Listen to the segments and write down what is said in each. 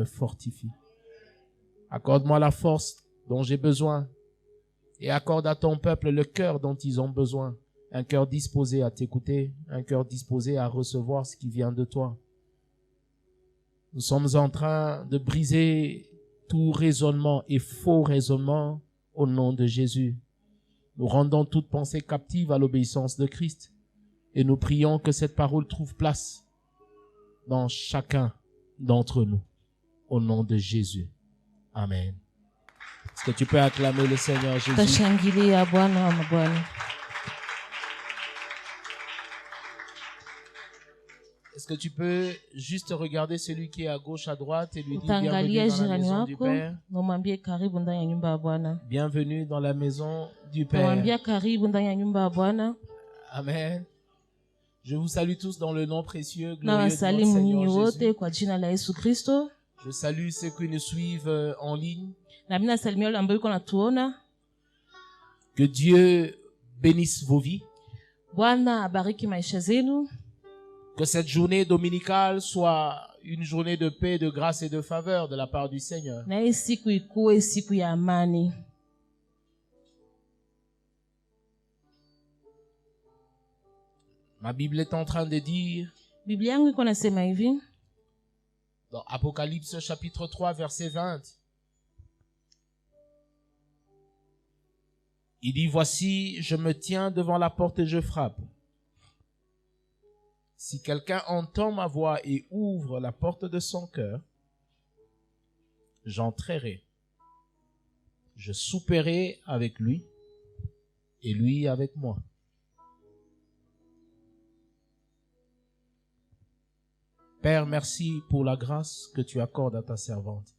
fortifie. Accorde-moi la force dont j'ai besoin et accorde à ton peuple le cœur dont ils ont besoin. Un cœur disposé à t'écouter, un cœur disposé à recevoir ce qui vient de toi. Nous sommes en train de briser tout raisonnement et faux raisonnement au nom de Jésus. Nous rendons toute pensée captive à l'obéissance de Christ et nous prions que cette parole trouve place dans chacun d'entre nous au nom de Jésus. Amen. Est-ce que tu peux acclamer le Seigneur Jésus? Est-ce que tu peux juste regarder celui qui est à gauche, à droite et lui dire bienvenue dans la maison du Père? Bienvenue dans la maison du Père. Amen. Je vous salue tous dans le nom précieux, glorieux de notre Seigneur Jésus. Je salue ceux qui nous suivent en ligne. Que Dieu bénisse vos vies. Que cette journée dominicale soit une journée de paix, de grâce et de faveur de la part du Seigneur. Ma Bible est en train de dire dans Apocalypse chapitre 3 verset 20. Il dit, voici, je me tiens devant la porte et je frappe. Si quelqu'un entend ma voix et ouvre la porte de son cœur, j'entrerai. Je souperai avec lui et lui avec moi. Père, merci pour la grâce que tu accordes à ta servante.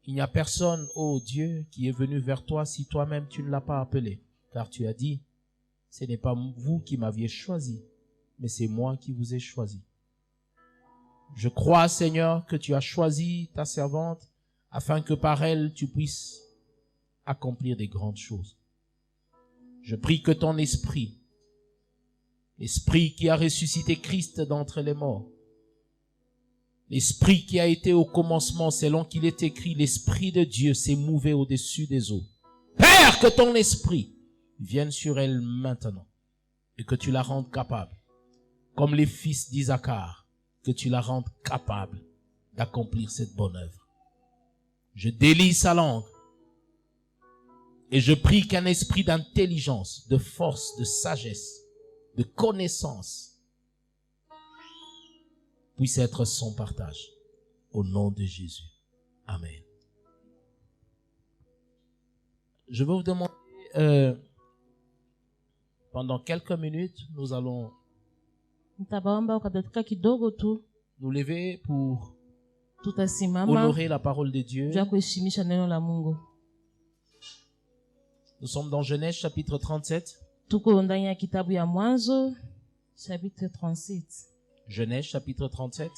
Il n'y a personne, ô Dieu, qui est venu vers toi si toi-même tu ne l'as pas appelé, car tu as dit, ce n'est pas vous qui m'aviez choisi, mais c'est moi qui vous ai choisi. Je crois, Seigneur, que tu as choisi ta servante afin que par elle tu puisses accomplir des grandes choses. Je prie que ton esprit, l'esprit qui a ressuscité Christ d'entre les morts, l'esprit qui a été au commencement selon qu'il est écrit, l'esprit de Dieu s'est mouvé au-dessus des eaux. Père, que ton esprit vienne sur elle maintenant et que tu la rendes capable, comme les fils d'Isaacar, que tu la rendes capable d'accomplir cette bonne œuvre. Je délie sa langue et je prie qu'un esprit d'intelligence, de force, de sagesse, de connaissance puisse être son partage. Au nom de Jésus. Amen. Je vais vous demander, pendant quelques minutes, nous allons nous lever pour honorer la parole de Dieu. Nous sommes dans Genèse chapitre 37. Genèse chapitre 37.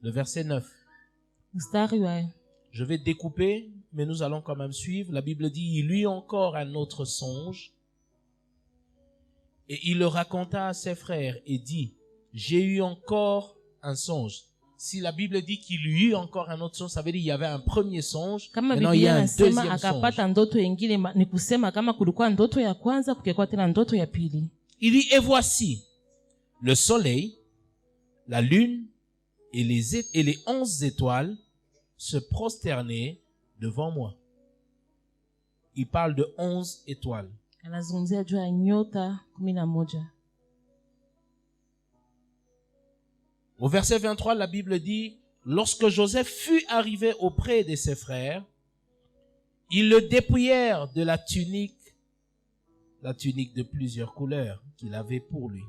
Le verset 9. Je vais découper, mais nous allons quand même suivre. La Bible dit, il eut encore un autre songe. Et il le raconta à ses frères et dit, j'ai eu encore un songe. Si la Bible dit qu'il y eut encore un autre songe, ça veut dire qu'il y avait un premier songe. Maintenant, il y a un deuxième songe. Il dit, et voici, le soleil, la lune et les 11 étoiles se prosternaient devant moi. Il parle de 11 étoiles. Au verset 23, la Bible dit, lorsque Joseph fut arrivé auprès de ses frères, ils le dépouillèrent de la tunique de plusieurs couleurs qu'il avait pour lui,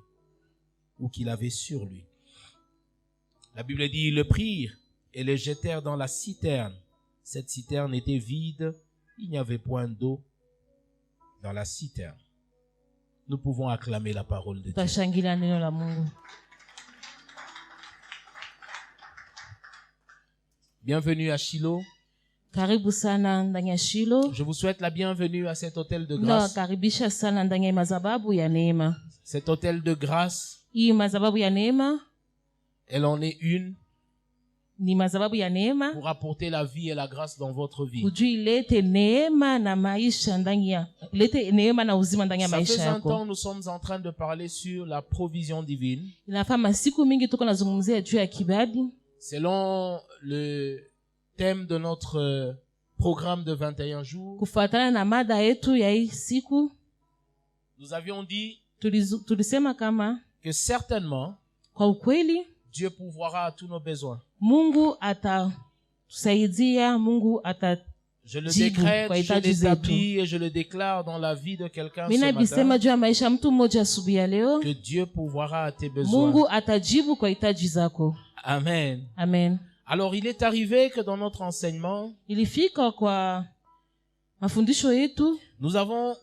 ou qu'il avait sur lui. La Bible dit, ils le prirent et le jetèrent dans la citerne. Cette citerne était vide, il n'y avait point d'eau dans la citerne. Nous pouvons acclamer la parole de Dieu. Bienvenue à Shiloh. Je vous souhaite la bienvenue à cet hôtel de grâce. Cet hôtel de grâce Hii madhabahu ya neema Elle en est une ni madhabahu ya neema pour apporter la vie et la grâce dans votre vie. ujui ilete neema na maisha ndani ya ilete neema na uzima ndani ya Ça fait maisha un yako. temps nous sommes en train de parler sur la provision divine. Inafaa masiku mingi tuko nazungumzia juu ya kibali Selon le thème de notre programme de 21 jours, kufuatana na mada yetu ya hii siku. nous avions dit Tulisema kama que certainement kwa ukweli Dieu pourvoira à tous nos besoins. Mungu atatusaidia, Mungu Je le Jibu décrète, kwa je hitaji l'établis et je le déclare dans la vie de quelqu'un ce mina bisema matin juu ya maisha mtu mmoja asubuhi ya leo. que Dieu pourvoira à tes besoins. Mungu atajibu kwa hitaji zako. Amen. Amen. Alors il est arrivé que dans notre enseignement, Ilifika kwa mafundisho yetu nous avons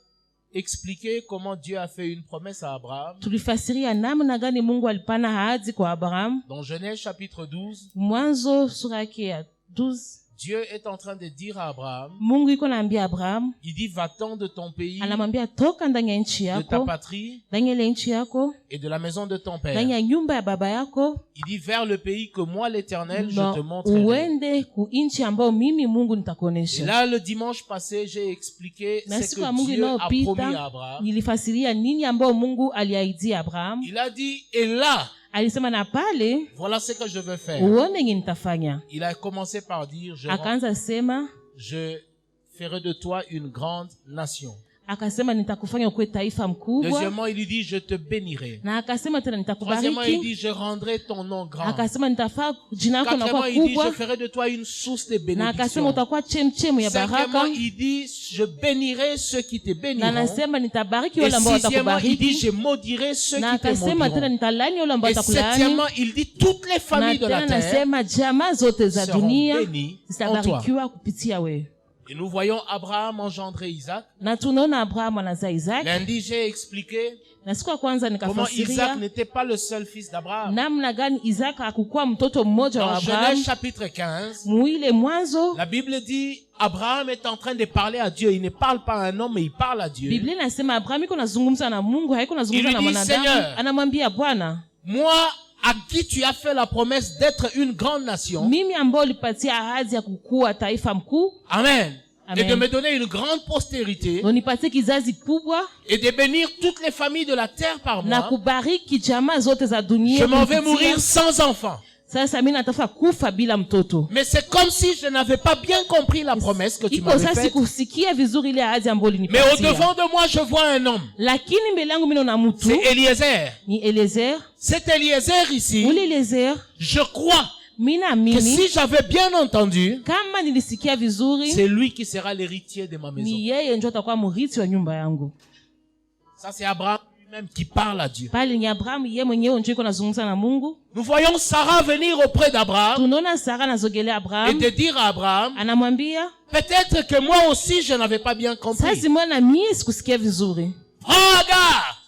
expliqué comment Dieu a fait une promesse à Abraham. tulifasiria namna gani Mungu alipana ahadi kwa Abraham. Dans Genèse chapitre 12, Mwanzo sura yake ya 12, Dieu est en train de dire à Abraham, Mungu iko naambia Abraham, il dit va-t'en de ton pays, anamwambia toka ndani ya nchi de ta yako, patrie ndani ya ile nchi yako, et de la maison de ton ndani père. ya nyumba ya baba yako, Il dit vers le pays que moi l'Éternel je na te montrerai. uende ku nchi ambayo mimi Mungu Et nitakuonesha. là le dimanche passé, j'ai expliqué Na ce siku ya que Mungu Dieu a promis à inayopita Abraham. nilifasiria nini ambayo Mungu aliahidia Abraham. Il a dit et là, Alisema na pale voilà ce que je vais faire. uone yenye nitafanya. Il a commencé par dire Akaanza sema, je ferai de toi une grande nation. akasema nitakufanya ukuwe taifa mkubwa, Deuxièmement, il lui dit je te bénirai. na akasema tena Troisièmement, il nitakubariki, dit je rendrai ton nom grand. akasema nitafaa jina lako Quatrièmement, nakuwa il dit je kubwa, ferai de toi une source de na akasema bénédiction. utakuwa chemchemu ya Cinquièmement, baraka, il dit je bénirai ceux qui te na béniront. anasema nitabariki Et wale ambao sixièmement, il dit watakubariki, je maudirai ceux na qui te akasema tena maudiront. nitalani wale ambao Et watakulaani, septièmement, il dit toutes les na familles de la tena terre nasema jamaa zote za seront dunia bénies en toi. zitabarikiwa kupitia wewe. Et nous voyons Abraham engendrer Isaac. Na tunaona Abrahamu anazaa Isaac, Lundi, j'ai expliqué na siku ya kwanza comment Isaac nikafasiria n'était pas le seul fils d'Abraham. namna gani Isaac hakukuwa mtoto mmoja wa Dans Abraham. Genèse chapitre 15, Muile Mwanzo la Bible dit Abraham est en train de parler à Dieu. Il ne parle pas à un homme, mais il parle à Dieu. Biblia inasema Abraham iko nazungumza na Mungu, haiko nazungumza Il na lui dit, mwanadamu. Seigneur, Anamwambia Bwana, Moi, à qui tu as fait la promesse d'être une grande nation. mimi ambao ulipatia ahadi ya kukua taifa mkuu, Amen. Amen. Et de me donner une grande postérité na unipatie kizazi kubwa, et de bénir toutes les familles de la terre par na moi. kubariki jamaa zote za dunia. Je m'en vais kupitia. mourir sans enfant. Sasa mimi natafuta kufa bila mtoto. Mais c'est comme si je n'avais pas bien compris la promesse que tu Iko m'avais sasa faite. sikusikia vizuri ile ahadi ambayo Mais au ulinipatia. devant de moi, je vois un homme. Lakini mbele yangu mimi naona mtu C'est Eliezer. ni Eliezer. Cet Eliezer ici, Ule Eliezer je crois mimi que naamini si j'avais bien entendu, kama nilisikia vizuri c'est lui qui sera l'héritier de ma maison. ni yeye ndio atakuwa mrithi wa nyumba yangu. Ça, c'est Abraham lui-même qui parle à Dieu. Pale ni Abraham yeye mwenyewe ndio iko nazungumza na Mungu. Nous voyons Sarah venir auprès d'Abraham Tunaona Sara anazogelea et Abraham, de dire à Abraham, anamwambia peut-être que moi aussi je n'avais pas bien compris. sasa mwana mie sikusikia vizuri. Prends Agar,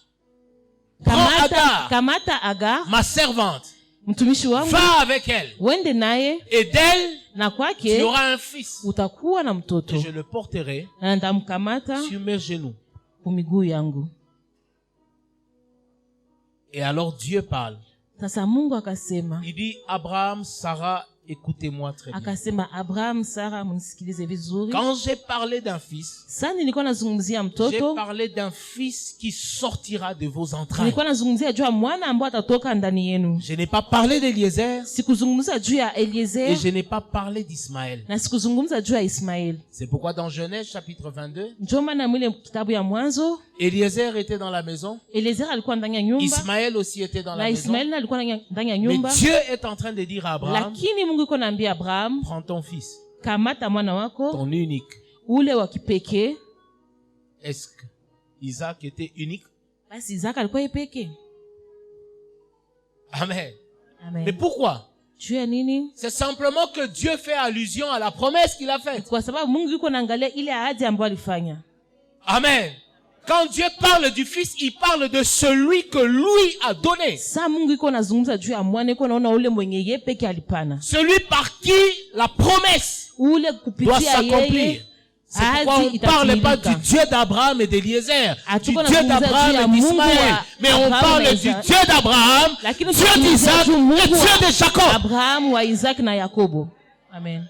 prends Agar, Kamata Agar ma servante, mtumishi wangu, va avec elle. uende naye Et d'elle, na tu kwake auras un fils. utakuwa na mtoto, Et je le porterai na nitamkamata sur mes genoux. kumiguu yangu. Et alors Dieu parle. Sasa Mungu akasema, Il dit, Abraham, Sarah, écoutez-moi très bien. akasema Abraham, Sara, mnisikilize vizuri. Quand j'ai parlé d'un fils, Sasa nilikuwa nazungumzia j'ai mtoto, parlé d'un fils qui sortira de vos entrailles. nilikuwa nazungumzia juu ya mwana ambao atatoka ndani yenu. Je n'ai pas parlé d'Eliezer Sikuzungumza juu ya et Eliezer je n'ai pas parlé d'Ismaël. na sikuzungumza juu ya Ismaeli. C'est pourquoi dans Genèse chapitre 22, Ndio maana mwile kitabu ya Mwanzo Eliezer était dans la maison, Eliezer alikuwa ndani ya nyumba Ismaël aussi était dans la na maison. Ismaeli na alikuwa ndani ya Mais nyumba, Dieu est en train de dire à Abraham, lakini Mungu iko naambia Abraham, prends ton fils, kamata mwana wako ton unique. ule wa kipekee. Est-ce que Isaac était unique? Basi Isaka alikuwa yepeke. Amen. Amen. Mais pourquoi? Juu ya nini? C'est simplement que Dieu fait allusion à la promesse qu'il a faite. Kwa sababu Mungu yuko naangalia ile ahadi ambayo alifanya. Amen. Quand Dieu parle du fils, il parle de celui que lui a donné. Sasa Mungu yuko nazungumza juu ya mwana, yuko naona ule mwenye yeye peke alipana. Celui par qui la promesse Ule doit kupitia s'accomplir. yeye C'est pourquoi on ne parle pas du Dieu d'Abraham et d'Éliezer, du Dieu d'Abraham et d'Ismaël, mais on parle du Dieu d'Abraham, Dieu d'Isaac et Dieu de Jacob. Abraham wa Isaac na Yakobo. Amen.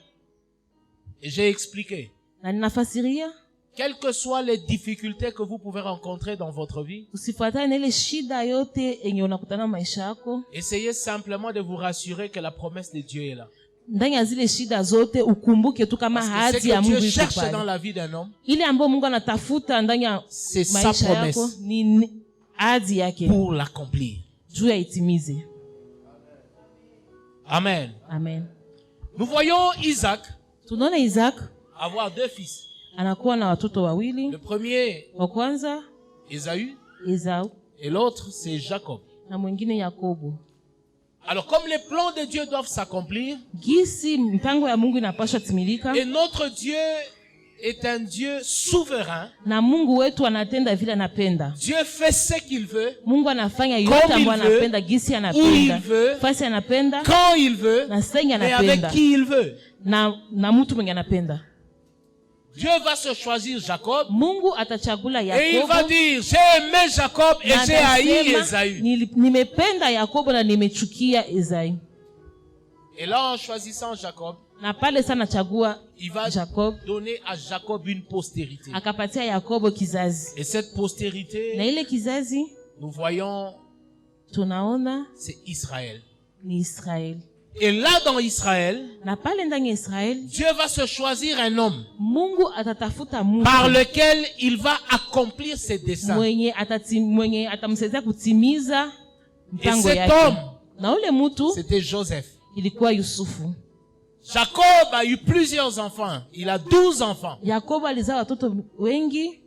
Et j'ai expliqué. Na ninafasiria, Quelles que soient les difficultés que vous pouvez rencontrer dans votre vie, usifuatane na ile shida yote yenye unakutana maisha yako. essayez simplement de vous rassurer que la promesse de Dieu est là. Ndani ya zile shida zote ukumbuke tu kama Parce que ahadi ce ya que Mungu Dieu iko cherche pale. dans la vie d'un homme, Ile ambayo Mungu anatafuta ndani ya c'est sa maisha yako promesse ni ahadi yake pour l'accomplir. juu ya itimize. Amen. Amen. Nous voyons Isaac Tunaona Isaac avoir 2 fils. anakuwa na watoto wawili. Le premier, Wa kwanza Ésaü, Esau et l'autre, c'est Jacob. na mwingine Yakobo. Alors, comme les plans de Dieu doivent s'accomplir, Gisi mpango ya Mungu inapaswa timilika et notre Dieu est un Dieu souverain, na Mungu wetu anatenda vile anapenda. Dieu fait ce qu'il veut, Mungu anafanya Comme yote il ambayo veut, anapenda, gisi où il anapenda, veut, fasi anapenda quand il veut, na sengi et avec anapenda qui il veut. na mtu mwenye anapenda. Dieu va se choisir Jacob, Mungu atachagula et il va Yakobo dire, j'ai aimé Jacob et na j'ai haï atasema, Ésaü. nimependa Yakobo na nimechukia Esau. Et là, en choisissant Jacob, Na pale sana chagua il va Jacob, donner à Jacob une postérité. akapatia Yakobo kizazi. Et cette Na postérité, ile kizazi nous voyons, tunaona c'est Israël. ni Israeli. Et là, dans Israël, Na pale ndani ya Israeli Dieu va se choisir un homme Mungu atatafuta mtu par lequel il va accomplir ses desseins. mwenye atamsaidia kutimiza Et mpango cet yake. homme, Na ule mtu c'était Joseph. ilikuwa Yusufu. Jacob a eu plusieurs enfants. Il a 12 enfants. Yakobo alizaa watoto wengi,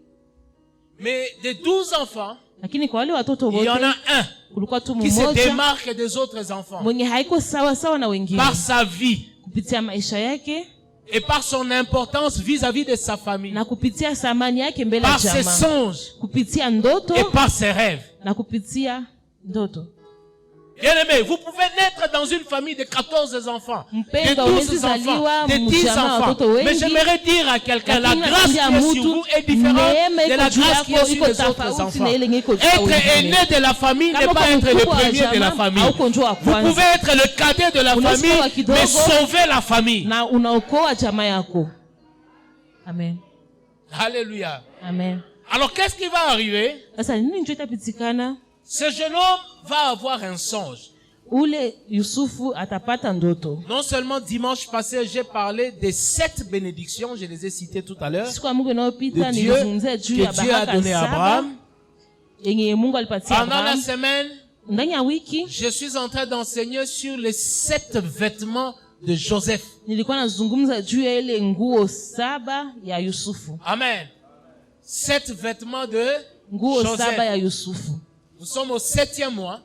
Mais des 12 enfants, lakini kwa wale watoto il y en wote a un kulikuwa tu qui se mmoja démarque des autres enfants mwenye haiko sawa sawa na wengine par sa vie kupitia maisha yake et par son importance vis-à-vis de sa famille, na kupitia thamani yake mbele ya par ses jamaa, songes kupitia ndoto et par ses rêves. na kupitia ndoto. Bien-aimés, vous pouvez naître dans une famille de 14 enfants, de Mpendwa, 12 unaweza enfants, zaliwa de 10 mjamaa wa enfants. watoto wengi. Mais j'aimerais dire à quelqu'un, la Lakini grâce qui nakwambia est sur mtu, vous est différente neema de la iko juu grâce qui est yako sur iko les autres tofauti enfants. na ile yenye iko juu ya Être wengine. aîné de la famille n'est Kama pas être le mkubwa wa premier de la jamaa, famille. hauko njoo wa Vous kwanza. pouvez être le cadet de la Unaweza kuwa famille, kidogo, mais sauver la famille. na unaokoa jamaa yako. Amen. Alléluia. Amen. Alors qu'est-ce qui va arriver? Sasa nini ndio itapitikana? Ce jeune homme va avoir un songe. Ule Yusufu atapata ndoto. Non seulement dimanche passé, j'ai parlé des 7 bénédictions, je les ai citées tout à l'heure, Siku ya Mungu inayopita de Dieu nilizungumzia juu ya que Dieu a baraka donné à saba Abraham. yenye Mungu alipatia Pendant la Abraham. semaine, Ndani ya wiki je suis en train d'enseigner sur les 7 vêtements de Joseph. nilikuwa nazungumza juu ya ile nguo saba ya Yusufu. Amen. 7 vêtements de Nguo saba Joseph. ya Yusufu. Nous sommes au 7e mois.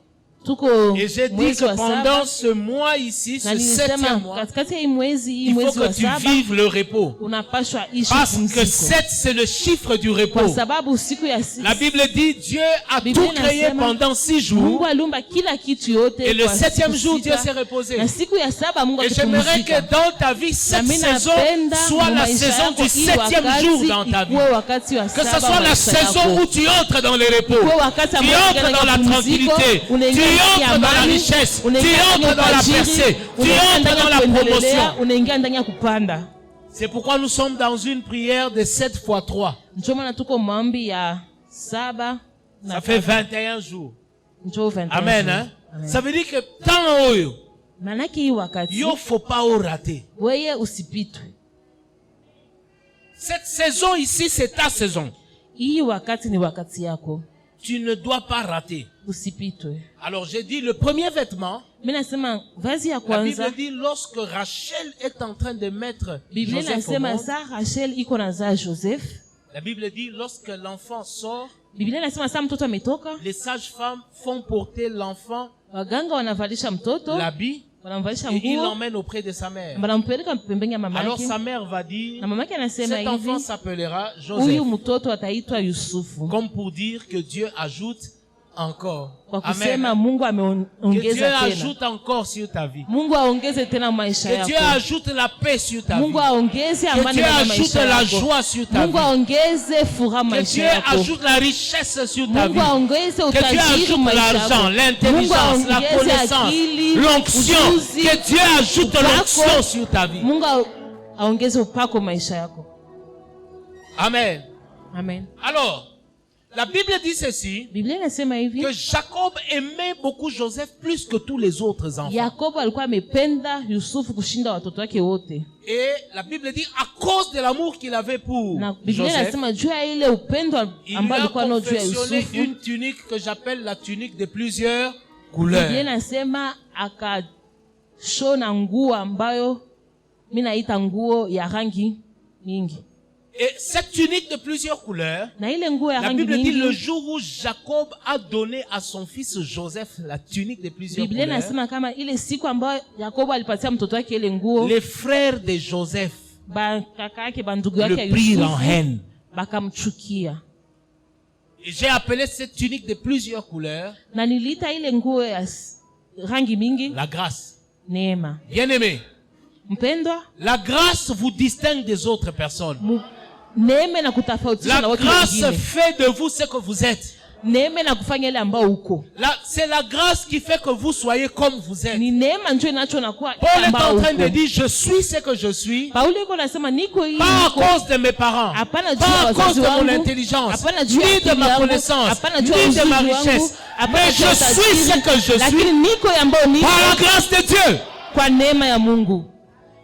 Tuko Et j'ai dit mwezi que wa pendant saba ce mois ici, na ce 7e nilisema mois, katikati ya hii mwezi il faut mwezi wa que tu saba vives le repos. unapashwa ishi Parce que pumziko. 7, c'est le chiffre du Kwa repos. sababu siku ya La Bible dit, Dieu a Biblia tout créé inasema, pendant 6 jours. Mungu aliumba kila kitu yote Et le kwa 7e siku jour, Dieu sita. s'est reposé. Na siku ya saba Mungu Et j'aimerais akipumzika. que dans ta vie, cette Na mimi saison napenda soit mu la maisha saison yako du hii 7e jour dans ta vie. ikuwe wakati wa Que ce saba soit la maisha saison yako. où tu entres dans le repos. Ikuwe wakati Tu ambao entres unaingia dans la ndani ya pumziko, tranquillité. Tu unaingia ndani ya entres dans la amani, richesse. Tu unaingia ndani entres ya dans la utajiri, percée. Tu unaingia entres ndani dans ya la kuendelea, promotion. unaingia ndani ya kupanda. C'est pourquoi nous sommes dans une prière de 7 x 3. Ndio maana tuko maombi ya saba Ça na fait 21 jours. njoo 21 Amen, jours. hein? Amen. Ça veut dire que tant oyo, Manake hii wakati yo faut pas au rater. weye usipitwe. Cette saison ici, c'est ta saison. Hii wakati ni wakati yako, Tu ne dois pas rater. usipitwe. Alors j'ai dit le premier vêtement, Mimi nasema vazi ya la kwanza, Bible dit lorsque Rachel est en train de mettre Biblia Joseph au inasema monde, saa Rachel iko nazaa Joseph. la Bible dit lorsque l'enfant sort, Biblia inasema saa mtoto ametoka, les sages-femmes font porter l'enfant waganga wanavalisha mtoto, l'habit wanamvalisha et il nguo, l'emmène auprès de sa mère. wanampeleka pembeni ya mama Alors yake, sa mère va dire, na mama yake anasema cet enfant hivi, s'appellera huyu Joseph. mtoto ataitwa Yusufu. Comme pour dire que Dieu ajoute encore. Kwa Amen. kusema Mungu Que Dieu ameongeza tena. ajoute encore sur ta vie. Mungu aongeze tena maisha Que Dieu yako. ajoute la paix sur ta vie. Mungu aongeze Que amani Dieu ndani ya ajoute maisha la yako. joie sur ta Mungu vie. aongeze furaha Que maisha Dieu yako. ajoute la richesse sur ta Mungu vie. aongeze Que Dieu utajiri ajoute maisha l'argent, yako. l'intelligence, la Mungu connaissance, akili, l'onction. ujuzi, Que Dieu ajoute upako. l'onction sur ta vie. Mungu aongeze upako maisha yako. Amen. Amen. Alors, la Bible dit ceci, Biblia inasema hivi, que Jacob aimait beaucoup Joseph plus que tous les autres enfants. Yakobo alikuwa amependa Yusufu kushinda watoto wake wote. Et la Bible dit, à cause de l'amour qu'il avait pour Na Biblia Joseph, inasema juu ya ile upendo il lui ambao a alikuwa nao juu ya confectionné Yusufu. une tunique que j'appelle la tunique de plusieurs Biblia couleurs. inasema akashona nguo ambayo mimi naita nguo ya rangi nyingi. Et cette tunique de plusieurs couleurs, Na ile nguo ya la rangi Bible dit le nyingi, jour où Jacob a donné à son fils Joseph la tunique de plusieurs Biblia couleurs, inasema kama ile siku ambayo Yakobo alipatia mtoto wake ile nguo, les frères de Joseph kaka yake bandugu yake ya le prirent en Yusufu haine. bakamchukia. Et j'ai appelé cette tunique de plusieurs couleurs Na niliita ile nguo ya rangi mingi la grâce. neema. Bien-aimés, Mpendwa, la grâce vous distingue des autres personnes. neema na kutofautisha na La watu grâce wengine. fait de vous ce que vous êtes. Neema na kufanya ile ambao uko. C'est la grâce qui fait que vous soyez comme vous êtes. Ni neema ndio inacho nakuwa Paul est ambao en train de uko. dire, je suis ce que je suis, Paulo yuko anasema niko hii. pas à niko. cause de mes parents, Hapana juu ya pas à cause wazazi de mon wangu. intelligence, Hapana juu ya ni de akili ma yangu. connaissance, Hapana ni juu ya de ujuzi ma wangu. richesse. Hapana Mais juu ya je suis ce utajiri. que je Lakini suis niko ambao niko par la grâce de Dieu. kwa neema ya Mungu.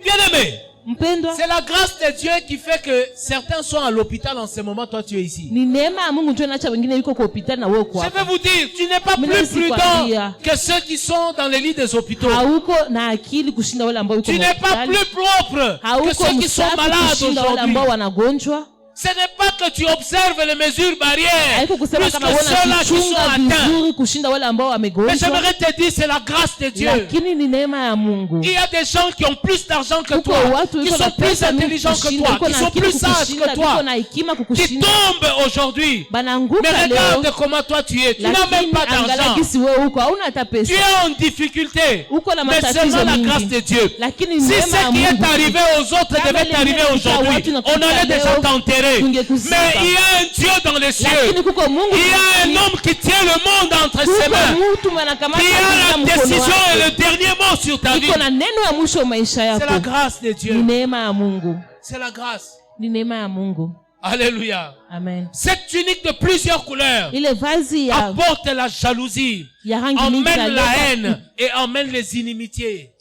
Bien-aimé, Mpendwa, c'est la grâce de Dieu qui fait que certains sont à l'hôpital en ce moment, toi tu es ici. ni neema ya Mungu ndio inaacha wengine yuko kwa hospitali na wewe uko Je hapa. vais vous dire, tu n'es pas Mais plus non, c'est quoi prudent dire? que ceux qui sont dans les lits des hôpitaux. Hauko na akili kushinda wale ambao yuko Tu n'es pas plus propre que hauko ceux qui sont msafi malades kushinda wale aujourd'hui. ambao wanagonjwa. Ce n'est pas que tu observes les mesures barrières Haiko plus kusema que kama ceux-là qui sont wanakichunga atteints. vizuri kushinda wale ambao Mais wamegonjwa. j'aimerais te dire, c'est la grâce de Dieu. Lakini ni neema ya Mungu. Il y a des gens qui ont plus d'argent que Kuko toi, watu qui yuko sont na plus pesa mingi intelligents que kushinda, toi, yuko qui na sont akili plus sages kukushinda, que yuko toi, na hekima qui kukushinda. tombent aujourd'hui. Mais Bananguka leo. regarde comment toi tu es. Tu n'as même Lakini pas d'argent. angalagisi wewe uko hauna hata Tu pesa. es en difficulté. Uko na Mais matatizo seulement la mingi. grâce de Dieu. Lakini Si neema ce ya qui est Mungu. arrivé aux autres Kama devait t'arriver lingine aujourd'hui, watu na on allait leo, déjà t'enterrer. tungekusiba. Mais il y a un Dieu dans les cieux. Lakini kuko Mungu. Il y a un homme qui tient le monde entre ses Kuko mains. mtu anakamata Qui a katika la mkono décision et wake. le dernier mot sur ta vie. Iko na neno ya mwisho wa maisha C'est la yako. grâce de Ni Dieu. neema ya Mungu. C'est la grâce. Ni neema ya Mungu. Alléluia. Amen. Cette tunique de plusieurs couleurs Ile vazi ya apporte la jalousie, ya rangi mingi emmène la inaleta- haine et emmène les inimitiés.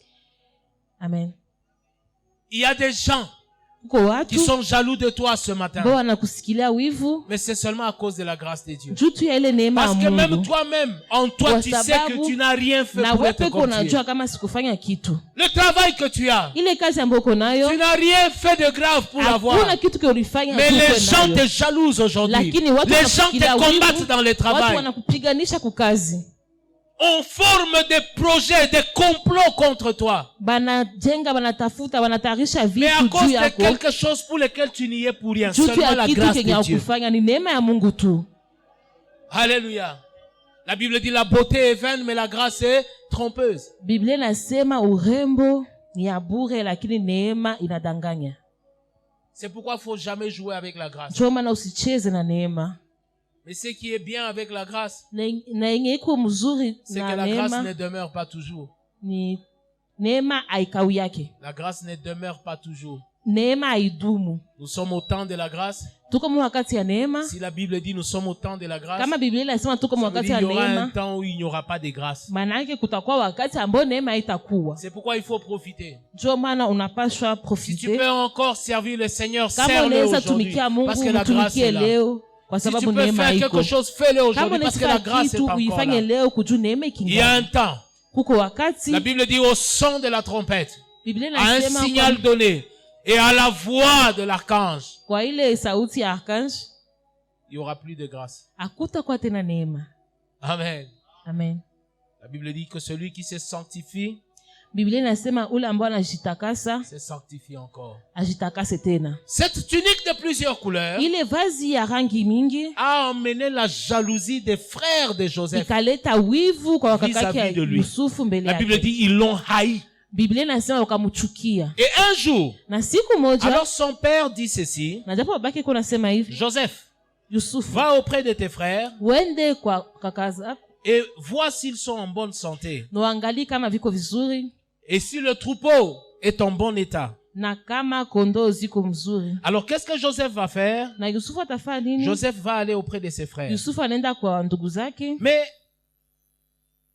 Amen. Il y a des gens Kuko qui watu sont jaloux de toi ce ambao matin. wanakusikilia wivu Mais c'est seulement à cause de la grâce de Dieu. juu tu ya ile neema ya Parce que même Mungu. toi-même, en toi, Kwa tu sais sababu que tu n'as rien fait Na pour wewe être peke comme tu es. unajua kama sikufanya kitu. Le travail que tu as, Ile kazi ambayo uko nayo tu n'as rien fait de grave pour l'avoir. hakuna kitu ulifanya Mais tu les uko gens nayo. te jalousent aujourd'hui. Lakini watu Les gens te wanakufikiria combattent wivu, dans le watu travail. wanakupiganisha kukazi. On forme des projets, des complots contre toi. Banajenga, banatafuta, banatayarisha Mais à vitu cause juu de yako. quelque chose pour lequel tu n'y es pour rien. Juu tu Seulement ya la kitu grâce kenye de Dieu. hakufanya ni neema ya Mungu tu. Alléluia. La Bible dit la beauté est vaine, mais la grâce est trompeuse. Biblia inasema urembo ni ya bure lakini neema inadanganya. C'est pourquoi il ne faut jamais jouer avec la grâce. Ndio maana usicheze na neema. Mais ce qui est bien avec la grâce, Na yenye iko mzuri c'est que na la grâce ne neema demeure pas toujours. ni neema haikau yake. La grâce ne demeure pas toujours. Neema haidumu. Nous sommes au temps de la grâce. Tuko mu wakati ya neema. Si la Bible dit nous sommes au temps de la grâce, Kama Biblia inasema tuko mu ça veut wakati dire ya il y aura un neema, temps où il n'y aura pas de grâce. maana yake kutakuwa wakati ambao neema haitakuwa. C'est pourquoi il faut profiter. Ndio maana unapaswa Si tu profiter. peux encore servir le Seigneur, Kama serre-le unaweza aujourd'hui. tumikia Mungu, Parce que la grâce mtumikie est là. leo kwa Si tu sababu peux neema faire iko. quelque chose, fais-le Kama aujourd'hui parce que la unaweza grâce est kitu encore uifanye là. leo kujua neema Il y a un ikingali. temps. Kuko wakati La Bible dit au son de la trompette, Biblia à un inasema signal donné et à la voix de l'archange, kwa ile sauti ya arkange il n'y aura plus de grâce. hakutakuwa tena neema. Amen. Amen. La Bible dit que celui qui se sanctifie Biblia inasema ule ambao anajitakasa c'est sanctifié encore. ajitakase tena. Cette tunique de plusieurs couleurs Ile vazi ya rangi mingi a emmené la jalousie des frères de Joseph. ikaleta wivu kwa wakakake ya Vis-à-vis de lui. Yusufu mbele La Bible yake. dit ils l'ont haï. Biblia inasema wakamchukia. Et un jour, Na siku moja, alors son père dit ceci, na japo babake kuna sema hivi, Joseph, Yusufu, va auprès de tes frères wende kwa kaka zako et vois s'ils sont en bonne santé. na uangalie kama viko vizuri Et si le troupeau est en bon état. na kama kondoo ziko mzuri. Alors qu'est-ce que Joseph va faire? Na Yusufu atafanya nini? Joseph va aller auprès de ses frères. Yusufu anaenda kwa ndugu zake. Mais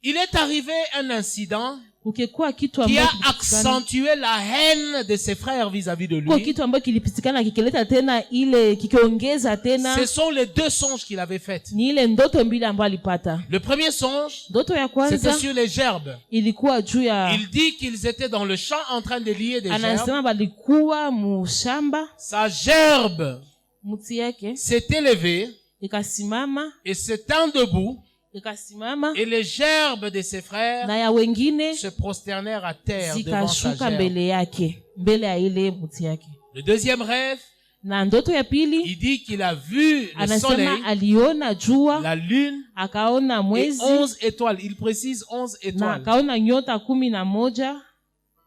il est arrivé un incident Ukekuwa kitu qui a ambacho kilipitikana, accentué la haine de ses frères vis-à-vis de kwa lui. kitu ambacho kilipitikana kikileta tena ile kikiongeza tena Ce sont les deux songes qu'il avait faits. ni ile ndoto mbili ambayo alipata. Le premier songe, Ndoto ya c'était kwanza sur les gerbes. ilikuwa juu ya, Il dit qu'ils étaient dans le champ en train de lier des gerbes. anasema balikuwa mushamba, Sa gerbe mti yake s'est élevée ikasimama et se tint debout, ikasimama et les gerbes de ses frères na ya wengine se prosternèrent à terre devant sa zikashuka gerbe. mbele yake, mbele ya ile mti yake. Le deuxième rêve, Na ndoto ya pili il dit qu'il a vu le anasema soleil, aliona jua, la lune akaona et mwezi 11 étoiles. Il précise 11 na étoiles akaona nyota 11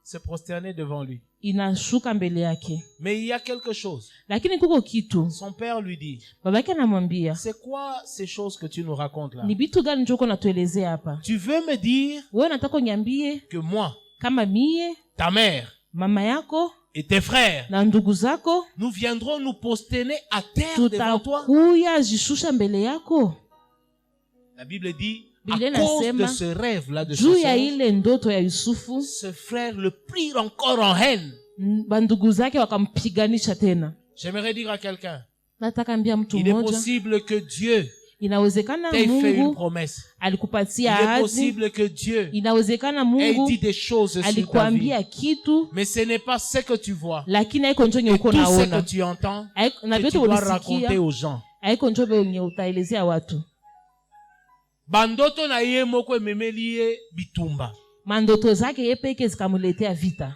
se prosterner devant lui. inashuka mbele yake. Mais il y a quelque chose. Lakini kuko kitu Son père lui dit, babake anamwambia, c'est quoi ces choses que tu nous racontes là? ni vitu gani njoo natuelezea hapa? Tu veux me dire Wewe nataka uniambie que moi, kama mie, ta mère mama yako et tes frères, na ndugu zako nous viendrons nous prosterner à terre devant toi? tutakuya jishusha mbele yako? La Bible dit, Biblia à cause de inasema, ce rêve-là de juu ya ce ile ndoto ya Yusufu, ses frères le prirent encore en haine. bandugu zake wakampiganisha tena. J'aimerais dire à quelqu'un, Nataka ambia mtu il est mmoja, possible que Dieu inawezekana t'ait fait une Mungu promesse. Il alikupatia est ahadi, possible que Dieu inawezekana ait Mungu dit des choses sur ta vie. alikuambia kitu, Mais ce n'est pas ce que tu vois. lakini haiko njoo nye Et uko tout ce que naona, tu entends, na que vyote tu dois raconter ulisikia, aux gens. haiko njoo venye utaelezea watu. Bandoto na ye moko ememeli ye bitumba. Mandoto zake yeye peke zikamuletea vita.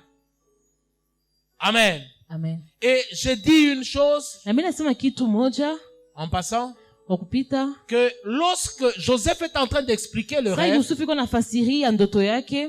Amen. Amen. Et je dis une chose, Na mimi nasema kitu moja en passant, kwa kupita, que lorsque Joseph est en train d'expliquer le sasa rêve, Yusufu iko nafasiria ndoto yake,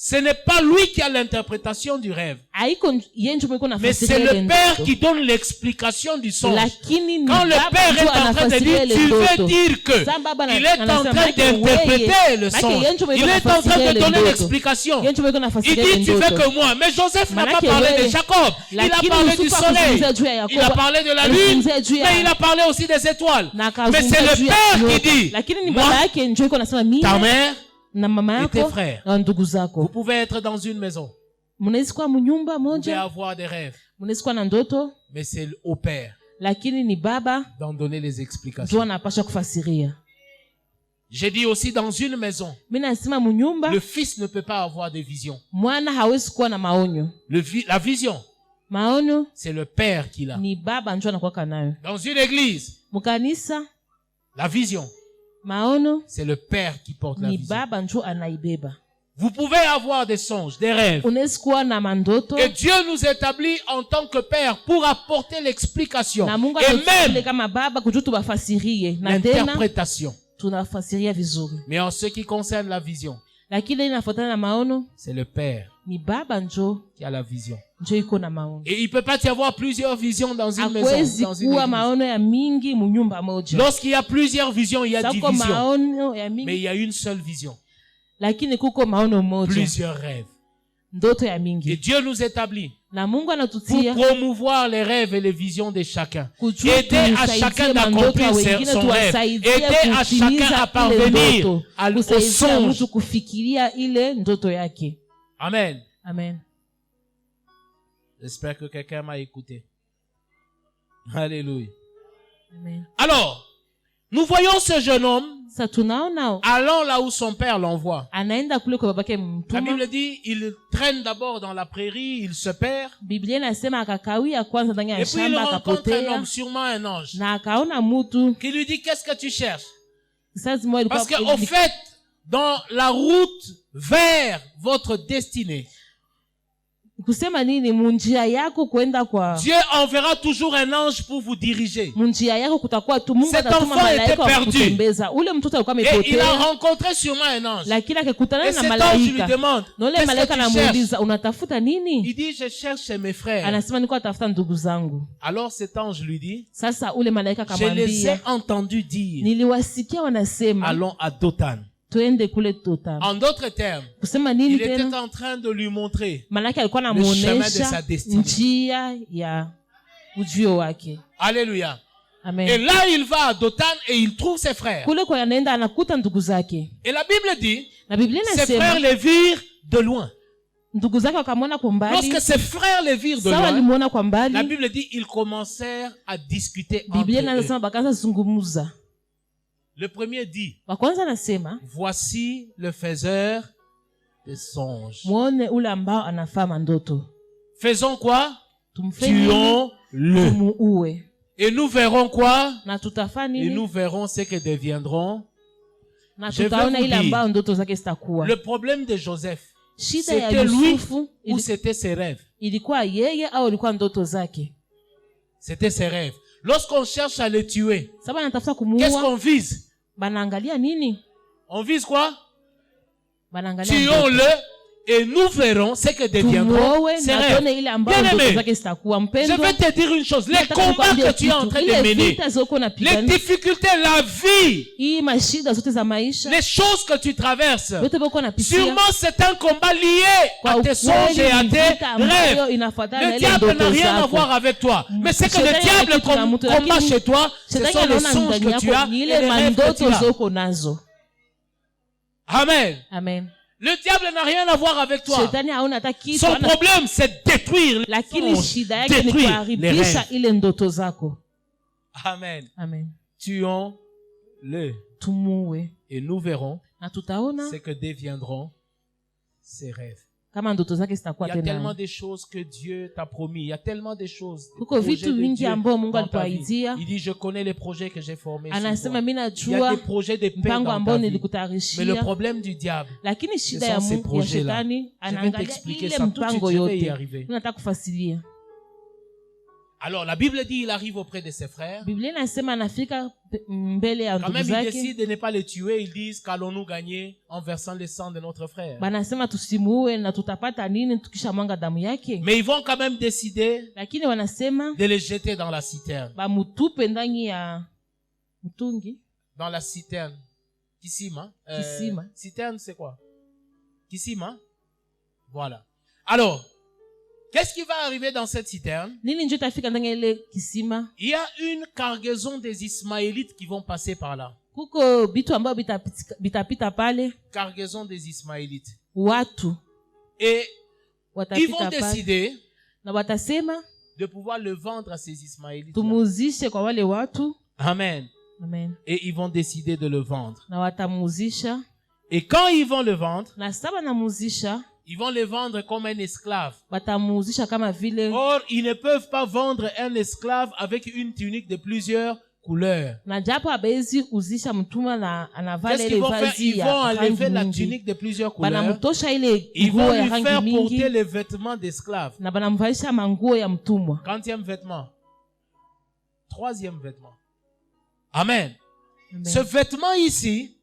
ce n'est pas lui qui a l'interprétation du rêve, haiko yeye njoo iko mais c'est nafasiria ile le père ndoto, qui donne l'explication du songe. lakini ni Quand le baba père njoo est en train de anafasiria dire, ile tu veux ndoto. dire que Sasa baba il est en anasema train yake d'interpréter le Make songe. yeye njoo Il iko est en train nafasiria de ile donner ndoto. l'explication. Yeye njoo iko Il nafasiria dit, ile tu fais ndoto. que moi. Mais Joseph n'a pas Manake parlé wewe, de Jacob. Il a lakini parlé du Yusufu soleil. akuzungumzia juu ya Il a Yakobo, parlé de la lune. alizungumzia juu ya- Mais il a parlé aussi des étoiles. na Mais c'est akazungumzia le juu ya père nyota. qui dit, Lakini ni moi, baba yake njoo iko nasema mimi ta mère, na mama et tes yako frères. na ndugu Vous zako pouvez être dans une maison. mnaweza kuwa mnyumba Vous pouvez moja, avoir des rêves. mnaweza kuwa na ndoto, Mais c'est au père lakini ni baba d'en donner les njoo explications. anapasha kufasiria. J'ai dit aussi dans une maison, Mimi nasema mnyumba le fils ne peut pas avoir de vision. mwana hawezi kuwa na maonyo. La vision, Maonyo c'est le père qui l'a. ni baba njoo anakuwa nayo. Dans une église, Mkanisa la vision, maono c'est le père qui porte la ni vision. baba njoo anaibeba. Vous pouvez avoir des songes, des rêves. Unaweza kuwa na mandoto Et Dieu nous établit en tant que père pour apporter l'explication na Mungu et anatutule même kama baba kujua tubafasirie na tena l'interprétation. tunafasiria vizuri, Mais en ce qui concerne la vision, lakini inafuatana na maono c'est le père ni baba njoo qui a la vision. iko na maono. Et il peut pas y avoir plusieurs visions dans une maison, Hakwezi dans une kuwa église. maono ya mingi munyumba moja. Lorsqu'il y a plusieurs visions, il y a Sako division. maono ya Mais il mingi y a une seule vision. lakini kuko maono moja, Plusieurs rêves. ndoto ya Et mingi. Dieu nous établit Na Mungu pour anatutia promouvoir les rêves et les visions de chacun. kujua Aider à tusaidie chacun mandoto ya d'accomplir wengine, son rêve. tuwasaidie Aider à chacun à kutimiza ile parvenir ndoto, au kusaidia songe. mtu kufikiria ile ndoto yake. Amen. Amen. J'espère que quelqu'un m'a écouté. Alléluia. Amen. Alors, nous voyons ce jeune homme Sasa tunaona allant là où son père l'envoie. anaenda kule kwa babake La mtuma. Bible dit, il traîne d'abord dans la prairie, il se perd. Biblia inasema akakawia kwanza ndani ya Et puis il shamba rencontre un akapotea, homme, sûrement un ange, na akaona mtu. qui lui dit, qu'est-ce que tu cherches? Sasa zimoja Parce qu'au fait, dans la route vers votre destinée, kusema nini? Munjia yako kwenda kwa Dieu enverra toujours un ange pour vous diriger. munjia yako kutakuwa tu Mungu Cet atatuma enfant malaika était wa perdu. kutembeza. Ule mtoto alikuwa Et il a amepotea, rencontré sûrement un ange. lakini akikutana Et na cet ange lui malaika, demande, na ule qu'est-ce malaika que tu cherches? anamuuliza unatafuta nini? Il dit, je cherche chez mes frères. Anasema niko atafuta ndugu zangu. Alors cet ange lui dit, Sasa ule malaika je les ai akamwambia, entendus dire, niliwasikia wanasema allons à Dothan. twende kule Dothan. En d'autres termes, Kusema nini il était tena? en train de lui montrer. Malaika alikuwa Le chemin de sa anamuonesha destinée. njia ya ujio wake. Alléluia. Et Amen. là, il va à Dothan et il trouve ses frères. Kule kwa anaenda anakuta ndugu zake, Et la Bible dit, na Biblia ses frères inasema les virent de loin. ndugu zake wakamwona kwa mbali. Lorsque ses frères les virent de Sawa loin, alimuona kwa la mbali, Bible dit, ils commencèrent à discuter entre Biblia eux. inasema bakaanza zungumza. Le premier dit, Wa kwanza anasema voici le faiseur des songes. muone ule ambao anafaa mandoto, Faisons quoi? tumfanye Tuons-le. tumuue, Et nous verrons quoi? na tutafaa Et nini? nous verrons ce que deviendront. Na Je vais tutaona vous ile dire, ambao ndoto zake zitakuwa. Le problème de Joseph, Shida ya c'était lui Yusufu ou c'était ses rêves? ilikuwa yeye au ilikuwa ndoto zake? C'était ses rêves. Lorsqu'on cherche à le tuer, Sasa anatafuta qu'est-ce kumuua, qu'on vise? banaangalia nini? On vise quoi? Banaangalia ndoto. Tuons-le et nous verrons ce que deviendront Tumuoe ses na rêves. tuone ile ambao Bien ndoto aimé, zake zitakuwa. je Mpendwa, vais te dire une chose. Les nataka combats nikwambie que tu es en kitu. train de Ile mener, vita zoko les unapigana, difficultés, la vie, hii mashida zote za maisha, les choses que tu traverses, yote boko napitia, sûrement c'est un combat lié kwa à tes songes ukweli et à ni tes vita ambayo rêves. inafuatana na Le ile diable n'a ndoto rien à zako. voir avec toi. Mais ce que le Shetani diable hana kitu na mtu, combat lakini chez toi, ce Shetani sont les anaona songes ndani que tu as yako ni et ile les rêves que tu mandoto as. zoko nazo. Amen. Amen. Le diable n'a rien à voir avec toi. Shetani hauna hata kitu, Son hana- problème, c'est de détruire les lakini songes, shida yake ni détruire les kuharibisha rêves. ile ndoto zako. Amen. Amen. Tuons-le Tumuue et nous verrons na tutaona ce que deviendront ses rêves. kama ndoto zake Il zitakuwa y a tellement tena. de choses que Dieu t'a promis. Il y a tellement de choses. des Kuko projets vitu de vingi Dieu ambao Mungu dans ta vie. alikuahidia. Il dit, je connais les projets que j'ai formés. sur Anasema toi. mimi Il y a najua des projets de paix mpango dans ambao ta vie. Mais le nilikutayarishia, problème du diable, lakini shida ce ya sont ces Mungu ya projets-là. shetani je vais anaangalia t'expliquer ile ça tout de suite, mpango je vais y yote. arriver. Nataka kufasilia. Alors la Bible dit, il arrive auprès de ses frères. Biblia inasema anafika mbele ya Quand ndugu même, il zake, décide de ne pas les tuer. Ils disent, qu'allons-nous gagner en versant le sang de notre frère? banasema tusimuue na tutapata nini tukisha mwanga damu yake? Mais ils vont quand même décider Lakini wanasema de les jeter dans la citerne. bamutupe ndani ya mtungi. Dans la citerne. Kisima. Kisima. Citerne, c'est quoi? Kisima. Voilà. Alors, qu'est-ce qui va arriver dans cette citerne? Nini njo itafika ndani ya ile kisima? Il y a une cargaison des Ismaélites qui vont passer par là. Kuko bitu ambao bitapita pale, Cargaison des Ismaélites. watu Et ils watapita vont pale décider na watasema de pouvoir le vendre à ces Ismaélites. tumuzishe kwa wale watu. Amen. Amen. Et ils vont décider de le vendre. Na watamuzisha, Et quand ils vont le vendre, na saba namuzisha ils vont le vendre comme un esclave. watamuzisha kama vile, Or, ils ne peuvent pas vendre un esclave avec une tunique de plusieurs couleurs. na japo abezi uzisha mtumwa na anavala Qu'est-ce ile qu'ils vont faire? vazi Ils vont ya rangi enlever la mingi, tunique de plusieurs couleurs. banamtosha ile Ils nguo vont ya lui rangi faire porter mingi les vêtements d'esclave. na banamvalisha manguo ya mtumwa. Quantième vêtement? Troisième vêtement. Amen. Amen. Ce vêtement ici,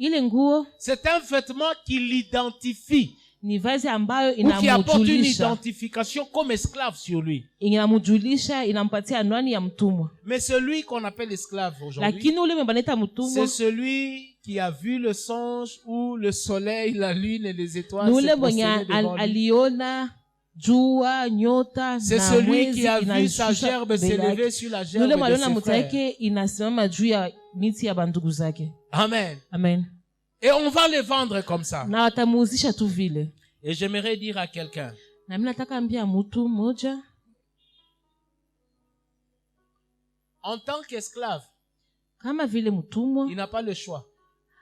Ile nguo c'est un vêtement qui l'identifie, ni vazi ambayo ou qui apporte une inamujulisha, identification comme esclave sur lui. inamujulisha, inampatia anwani ya mtumwa. Mais celui qu'on appelle esclave aujourd'hui, Lakini ule mbaneta mtumwa c'est celui qui a vu le songe où le soleil, la lune et les étoiles ni se ule mwenye prosternaient devant lui. aliona jua, nyota C'est na celui mwezi qui a vu sa inashusha gerbe mbele yake. s'élever sur la Ni gerbe ule de mwaliona ses muti frères. yake inasimama juu ya miti ya bandugu zake. Amen. Amen. Et on va les vendre comme ça. Na watamuuzisha tu vile. Et j'aimerais dire à quelqu'un, Na mimi nataka ambia mtu mmoja, en tant qu'esclave, kama vile mtumwa il n'a pas le choix.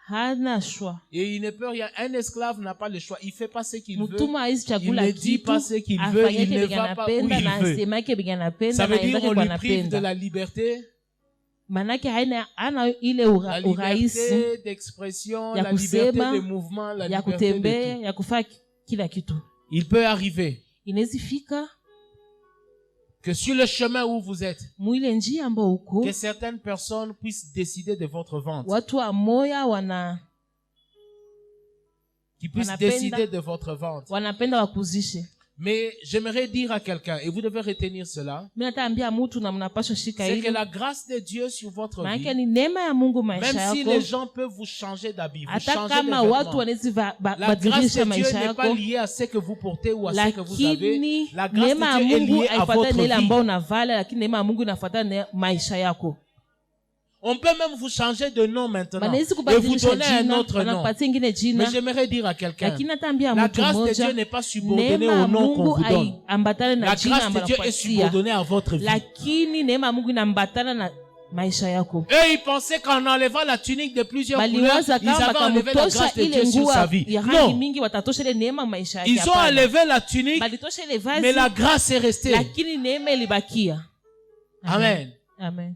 hana shwa. Et il ne peut rien. Un esclave n'a pas le choix. Il fait pas ce qu'il veut. Mtumwa haizi Il chakula ne dit kitu, pas ce qu'il veut. Il afanyake ne benye va pas où anapenda na il veut. asemake benye Ça anapenda veut na dire endake on kwa lui prive de anapenda. la liberté manake hana ile La urahisi liberté d'expression, ya la liberté kusema, de mouvement, la ya liberté de kutembea, tout. ya kufanya kila kitu. Il peut arriver Inaweza fika que sur le chemin où vous êtes, mwile njia ambao uko, que certaines personnes puissent décider de votre vente, watu wa moya qui puissent wanapenda- décider de votre vente. wanapenda wakuzishe. Mais j'aimerais dire à quelqu'un, et vous devez retenir cela, Mimi nataambia mtu na mnapaswa shika c'est que hili. la grâce de Dieu sur votre Maana vie, ni neema ya Mungu maisha même si yako. les gens peuvent vous changer d'habit, vous Hata changer de kama watu vêtements, wanaweza la grâce badilisha de Dieu maisha n'est pas yako, liée à ce que vous portez ou à ce que vous avez. lakini La grâce neema ya de Dieu est Mungu liée à haifuatani votre na ile ambayo vie. unavala, lakini neema ya Mungu inafuatana na maisha yako. On peut même vous changer de nom maintenant Banaweza et vous kubadilisha donner un jina, autre nom. wanakupatia ingine Mais jina, j'aimerais dire à quelqu'un, lakini nataambia la mtu grâce de Dieu mmoja, n'est pas subordonnée neema ya au nom qu'on Mungu vous donne. haiambatane na La jina grâce de ambalo Dieu est anakupatia, subordonnée à votre vie. lakini neema ya Mungu inaambatana na maisha yako. Eux, ils pensaient qu'en enlevant la tunique de plusieurs couleurs, Baliwaza ils avaient kama enlevé la bakamutosha grâce de ile Dieu sur nguo sa vie. ya rangi Non, mingi watatosha ile neema maisha yake. ils ont Hapana. enlevé la tunique, Balitosha ile vazi, mais la grâce est restée. lakini neema ilibakia. Amen. Amen.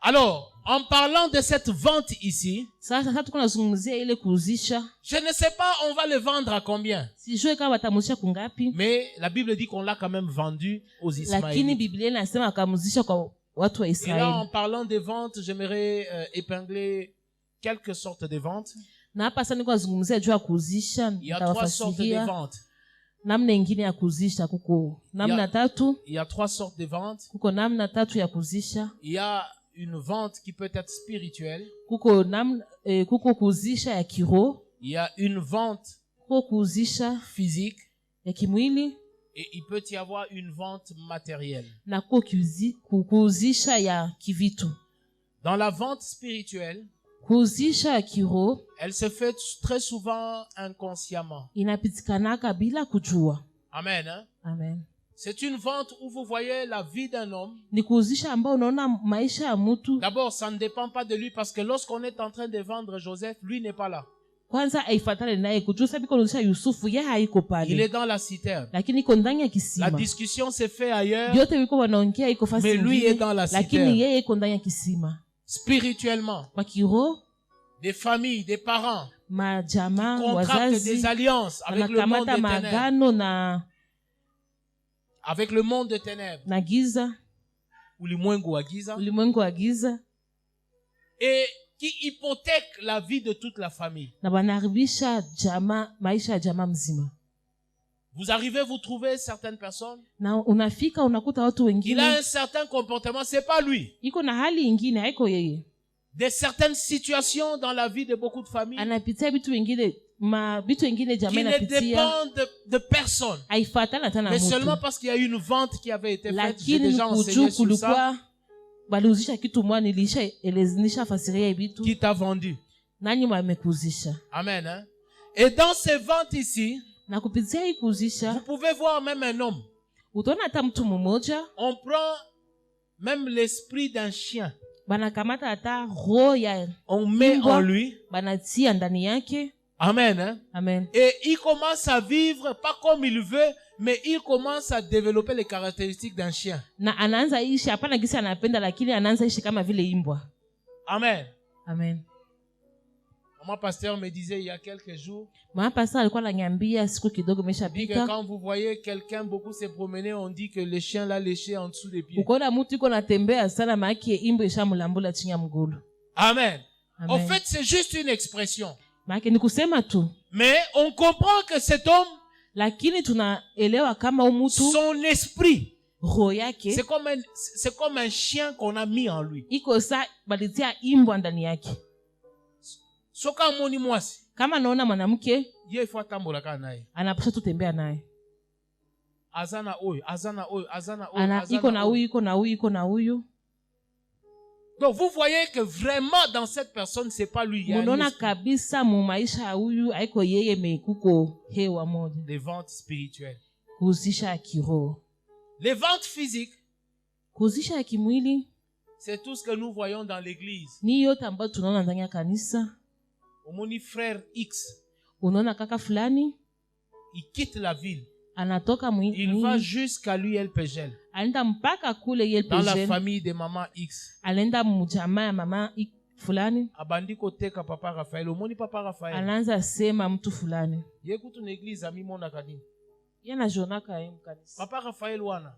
Alors, en parlant de cette vente ici, Sasa tuko nazungumzia ile kuuzisha. je ne sais pas on va le vendre à combien, Sijue kama watamuzisha kungapi, mais la Bible dit qu'on l'a quand même vendu aux lakini Ismaélites. Biblia inasema akamuzisha kwa watu wa Et là, Israeli. en parlant des ventes, j'aimerais épingler quelques sortes de ventes. Na hapa sasa niko nazungumzia juu ya kuuzisha, Il y a trois sortes de nitawafasiria ventes. namna ingine ya kuuzisha. Kuko namna tatu, Il y a trois sortes de ventes. kuko namna tatu ya kuuzisha. Il y a une vente qui peut être spirituelle. Kuko namna kuko kuuzisha ya kiroho, Il y a une vente kuko kuuzisha physique. ya kimwili, Et il peut y avoir une vente matérielle. na kuko kuuzisha ya kivitu. Dans la vente spirituelle, Kuuzisha ya kiroho elle se fait très souvent inconsciemment. inapitikanaka bila kujua. Amen. Hein? Amen. C'est une vente où vous voyez la vie d'un homme. Ni kuuzisha ambao unaona maisha ya mtu. D'abord, ça ne dépend pas de lui parce que lorsqu'on est en train de vendre Joseph, lui n'est pas là. Kwanza haifuatane naye kujua sababu kuuzisha Yusufu yeye haiko Il est pale, dans la citerne. lakini iko ndani ya La kisima. discussion s'est faite ailleurs, Vyote viko wanaongea iko fasi mais lui est ingine, dans la lakini citerne. yeye iko ndani ya kisima. Spirituellement, Kwa kiroho, des familles, des parents majamaa, contractent des wazazi alliances avec le monde wanakamata des ténèbres. maagano na Avec le monde des ténèbres. na giza, Ulimwengu wa giza. ulimwengu wa giza, Et qui hypothèque la vie de toute la famille. na wanaharibisha jamaa, maisha ya jamaa mzima. Vous arrivez, vous trouvez certaines personnes. Na unafika unakuta watu Il a wengine un certain comportement, c'est pas lui. iko na hali ingine, haiko yeye, Des certaines situations dans la vie de beaucoup de familles anapitia vitu vingine, vitu vingine jamaa qui ne inapitia, dépendent de personne. haifuatana hata na Mais mtu, seulement parce qu'il y a eu une vente qui avait été faite. J'ai lakini déjà enseigné kujuu sur ça. kulikuwa baliuzisha kitu mwa nilisha fasiria vitu Qui t'a vendu. nanyi wamekuzisha. Amen. Hein? Et dans ces ventes ici, Na kupitia hii vous kuzisha pouvez voir même un homme. utaona hata mtu mmoja On prend même l'esprit d'un chien. banakamata hata roho ya On met Mbwa. en lui. banatia ndani yake. Amen. Hein? Amen. Et il commence à vivre pas comme il veut, mais il commence à développer les caractéristiques d'un chien. Na anaanza ishi hapana gisi anapenda, lakini anaanza ishi kama vile imbwa. Amen. Amen. Mon pasteur me disait il y a quelques jours, Mama pastor alikuwa ananiambia siku kidogo il dit que imeshapita, quand vous voyez quelqu'un beaucoup se promener, on dit que le chien l'a léché en dessous des pieds. ukoona mtu iko natembea sana maaki imbo ishamulambula chini ya mgulu. Amen. En Amen. fait, c'est juste une expression. Maaki ni kusema tu, Mais on comprend que cet homme, lakini tunaelewa kama huyu mtu son esprit, roho yake c'est comme un chien qu'on a mis en lui. iko sa balitia imbwa ndani yake. Soka moni mwasi, Kama naona mwanamke ye faut tambola kana naye. anapaswa tutembea naye, Azana oyo, azana oyo, azana oyo, ana azana iko na oyo. huyu iko na huyu iko na huyu. Donc vous voyez que vraiment dans cette personne, c'est pas lui. Il y a un Munaona esprit. kabisa mu maisha ya huyu haiko yeye, mekuko hewa moja. Les ventes spirituelles. Kuuzisha ya kiroho, Les ventes physiques, kuuzisha ya kimwili c'est tout ce que nous voyons dans l'église. ni yote ambayo tunaona ndani ya kanisa. Omoni frère X, Unaona kaka fulani il quitte la ville. anatoka Il va mwini, jusqu'à l'ULPGL. alienda mpaka kule yeye dans la pejeni, famille de maman X. alienda mjamaa ya mama fulani, Abandi koteka papa Raphaël. Omoni papa Raphaël. anaanza sema mtu fulani Yekutu na église ami mona kadi. yeye anajonaka yeye mkanisa Papa Raphaël wana.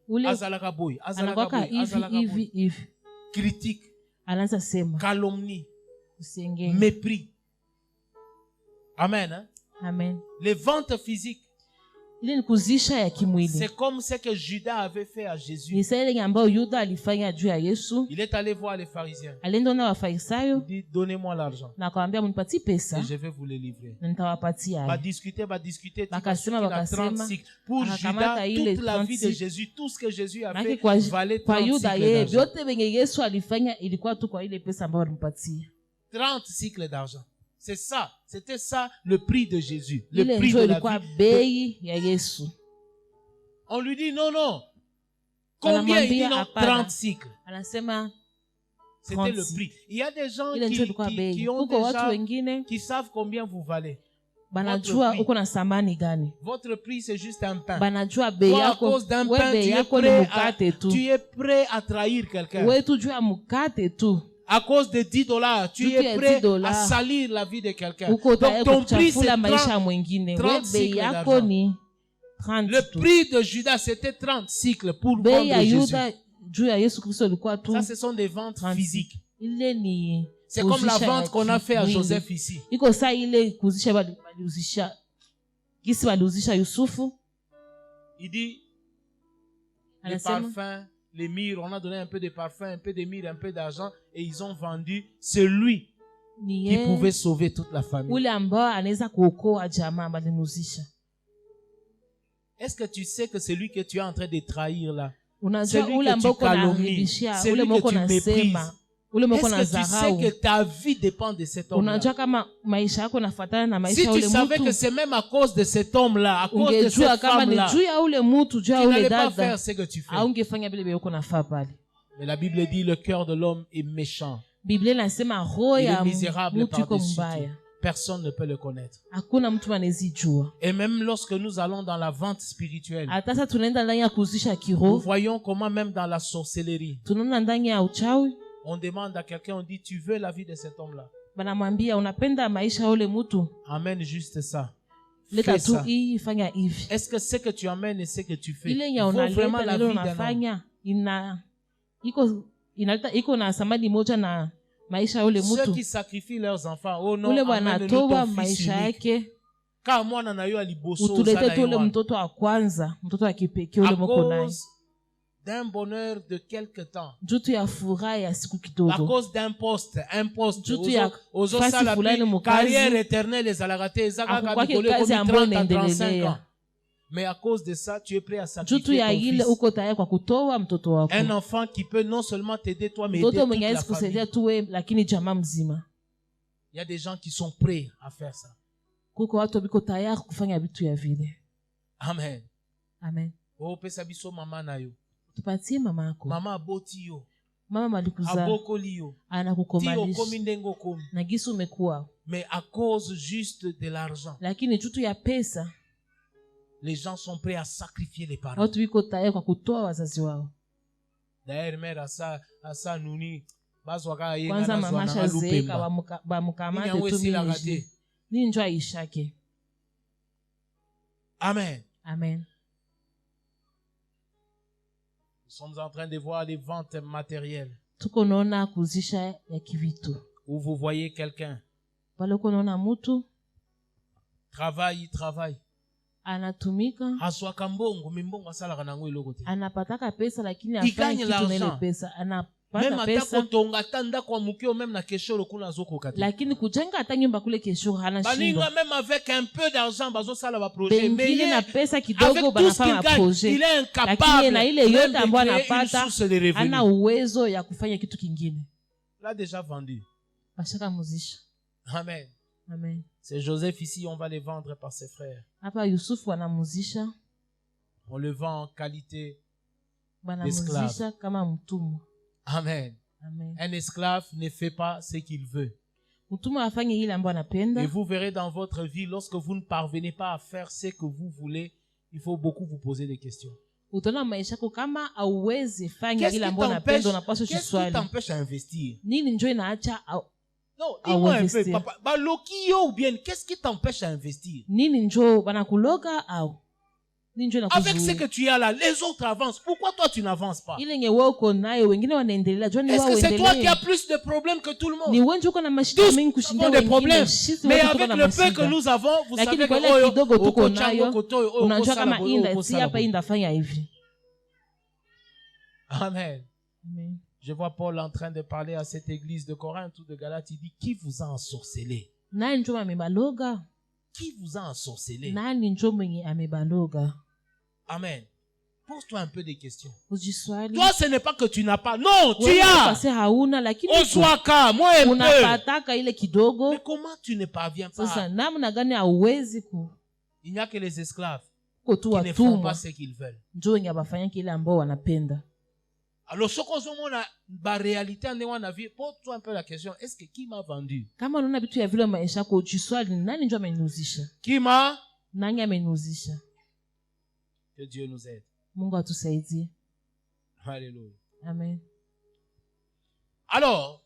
ule Azalaka boy, azalaka anakwaka boy, hivi azalaka hivi boy. hivi, Critique, anaanza sema calomnie, usengenya. mépris. Amen. Hein? Amen. Les ventes physiques, Ile ni kuzisha ya kimwili, c'est comme ce que Judas avait fait à Jésus. ni saa ile ambayo Yuda alifanya juu ya Yesu. Il est allé voir les pharisiens. Alienda na Il Wafarisayo dit, donnez-moi l'argent na akamwambia mnipatie pesa et je vais vous les livrer. na nitawapatia. Va discuter, Bakasema, il a 30 cycles. Pour akakamata Judas, ile toute la vie de 30 Jésus, tout ce que Jésus a Maki fait, kwa valait 30 Yuda cycles yeye d'argent. vyote venye Yesu alifanya ilikuwa tu kwa ile pesa ambayo alimpatia. 30 cycles d'argent. C'est ça. C'était ça le prix de Jésus. Le Ile prix ndio de la ilikuwa vie. bei ya Yesu. On lui dit non, non. Combien? Il dit non, Hapana. 30 cycles. Anasema C'était le 30. prix. Il y a des gens ile ndio ilikuwa bei. qui ont Huko watu déjà, wengine qui savent combien vous valez. banajua prix. uko na thamani gani, Votre prix, c'est juste un pain. banajua bei Toi, à yako. cause d'un We pain, bei yako ni mkate tu, tu es prêt à trahir quelqu'un. we tu juu ya mkate tu, À cause de 10 $, tu Juu es ya prêt 10 à salir la vie de quelqu'un. uko Donc tayari ton prix, c'est kuchafula maisha ya 30. mwingine. 30 We bei cycles yako d'argent. ni 30 Le tu. prix de Judas, c'était 30 cycles pour Bei vendre ya Jésus. Yuda juu ya Yesu Kristo ilikuwa tu Ça, ce sont des ventes 30. physiques. Ile ni C'est comme la kuzisha ya vente qu'on a fait à kimwili. Joseph ici. Iko saa ile kuzisha waliuzisha gisi waliuzisha Yusufu. Il dit, les Anasema parfums, les myrrhes, on a donné un peu de parfum, un peu de myrrhe, un peu d'argent, et ils ont vendu celui ni qui yeye pouvait sauver toute la famille. ule ambao anaweza kuokoa jamaa walimuzisha. Est-ce que tu sais que celui que tu es en train de trahir là, Unajua celui ule que ambao tu uko calomnies, naharibishia, ule celui ambao que uko tu méprises, nasema, ule ambao uko est-ce que tu sais nazarau, que ta vie dépend de cet homme-là? unajua kama maisha yako nafuatana na maisha Si ya tu ule savais que mtu, c'est même à cause de cet homme-là, à cause de ungejua cette kama ni femme-là, juu ya ule mtu, juu ya tu ule n'allais pas dada, faire ce que tu fais. aungefanya vile vile uko nafaa pale. Mais la Bible dit le cœur de l'homme est méchant. Biblia inasema roho Il ya est misérable mtu iko par-dessus mbaya, tout. Personne ne peut le connaître. hakuna mtu anezijua. Et même lorsque nous allons dans la vente spirituelle, Hata sasa tunaenda ndani ya kuzisha nous kiroho, voyons comment même dans la sorcellerie, tunaona ndani ya uchawi, on demande à quelqu'un, on dit, tu veux la vie de cet homme-là? banamwambia unapenda maisha ya ule mtu, Amène juste ça. leta Fais tu ça. hii, fanya hivi. Est-ce que ce que tu amènes et ce que tu fais Ile ya vaut vraiment unaleta la ile vie d'un homme? unafanya iko na thamani moja na maisha ya ule Ceux mtu. qui sacrifient leurs enfants, oh non, Ule amène-nous wanatoa ton fils maisha unique. yake, Car moi, nana yo aliboso, utulete osala tu ule yo wana. mtoto wa kwanza, mtoto wa kipekee ule À moko naye, cause d'un bonheur de quelque temps, juu tu ya furaha ya siku à kidogo, cause d'un poste, Juu tu ya ozo fasi sala fulani pi, mukazi, carrière éternelle ezalaka te, ezaka Ako kaka kwake mikolo kazi ekomi ambayo 30 à 35 ans. inaendelea. Mais à cause de ça, tu es prêt à juu tu sacrifier ya ton ile fils. uko tayari kwa kutoa mtoto wako, Un enfant qui peut non seulement t'aider toi, mais aider mtoto toute mwenye la hawezi famille. kusaidia tu wewe, lakini jamaa mzima. Il y a des gens qui sont prêts à faire ça. Kuko watu biko tayari kufanya vitu ya vile. Amen. Amen. Oh, pesa biso mama na yo. Tupatie mama yako, Mama aboti yo. mama malikuza Abokoli yo. Ti anakukomalisha okomi ndenge okomi. na gisi umekuwa, Mais à cause juste de l'argent, lakini juu tu ya pesa les gens sont prêts à sacrifier les parents. watu biko tayari kwa kutoa wazazi wao. D'ailleurs, mère asa nuni bazwaka yenga Kwanza na mama zwana shazeeka lupemba. bamukamate Ninyango tu esila minji kate. ni njoo aishake. Amen. Amen. Nous sommes en train de voir les ventes matérielles Tuko naona kuzisha ya kivitu, où vous voyez quelqu'un pale uko naona mtu travaille. anatumika, Azwaka mbongo, mais mbongo asalaka nango eloko te. anapataka pesa lakini Il afanye gagne kitu na ile l'argent. pesa, Même anapata ata pesa kotonga ata ndako ya moke, même na kesholo kuna azokoka te. lakini kujenga hata nyumba kule kesho hana Baninga shindo. même avec un peu d'argent bazosala ba projet, mais Bengine na ye, pesa avec kidogo tout ce banafanya qu'il gagne, projet, il est lakini incapable na ile même yote de ambayo créer une anapata source de revenus. hana uwezo ya kufanya kitu kingine. L'a déjà vendu. Bashaka muzisha. Amen. Amen. C'est Joseph ici, on va les vendre par ses frères. Hapa Yusufu anamuzisha, On le vend en qualité. banamuzisha kama mtumwa. Amen. Amen. Un esclave ne fait pas ce qu'il veut. Mtumwa afanye ile ambayo anapenda. Et vous verrez dans votre vie, lorsque vous ne parvenez pas à faire ce que vous voulez, il faut beaucoup vous poser des questions. utaona maisha yako kama hauwezi fanya Qu'est-ce ile qui ambayo unapenda, t'empêche unapaswa qu'est-ce qui kuswali. t'empêche à investir? Nini njoo inaacha Non, dis-moi un peu, investir. papa. Balokio ou bien, qu'est-ce qui t'empêche à investir? nini njoo banakuloga au nini njoo Avec ce inakuzuia? que tu as là, les autres avancent. Pourquoi toi tu n'avances pas? Ile yenye wewe uko nayo wengine wanaendelea, jua ni Est-ce wao que c'est toi qui uendelee. as plus de problèmes que tout le Ni monde? wewe ndio uko na mashida Tous mengi nous kushinda avons des wengine. problèmes. Sisi Mais wote tuko avec na le peu que mashida. nous avons, vous Lakini savez kwa que ile kidogo tuko nayo, unajua unajua kama inda si hapa indafanya hivi. Amen. Amen. Je vois Paul en train de parler à cette église de Corinthe ou de Galate. Il dit, qui vous a ensorcelé? Nani njoo amebaloga? Qui vous a ensorcelé? Nani njoo mwenye amebaloga? Amen. Pose-toi un peu des questions. Ujiswali. Toi, ce n'est pas que tu n'as pas. Non, tu Wewe as. pase hauna, lakini Oswaka, moi un peu. unapataka ile kidogo. Mais comment tu ne parviens pas? Sasa namna gani hauwezi Il n'y a que les esclaves kutu qui ne font pas watumwa ce qu'ils veulent. njoo wenye abafanya kile ambao wanapenda. Alors, ce qu'on a, la réalité, on a vu, pose-toi un peu la question, est-ce que qui m'a vendu? Kama unaona vitu ya vile maisha yako ujiswali, nani njoo amenuzisha? Qui m'a? Nani amenuzisha? Que Dieu nous aide. Mungu atusaidie. Alléluia. Amen. Alors,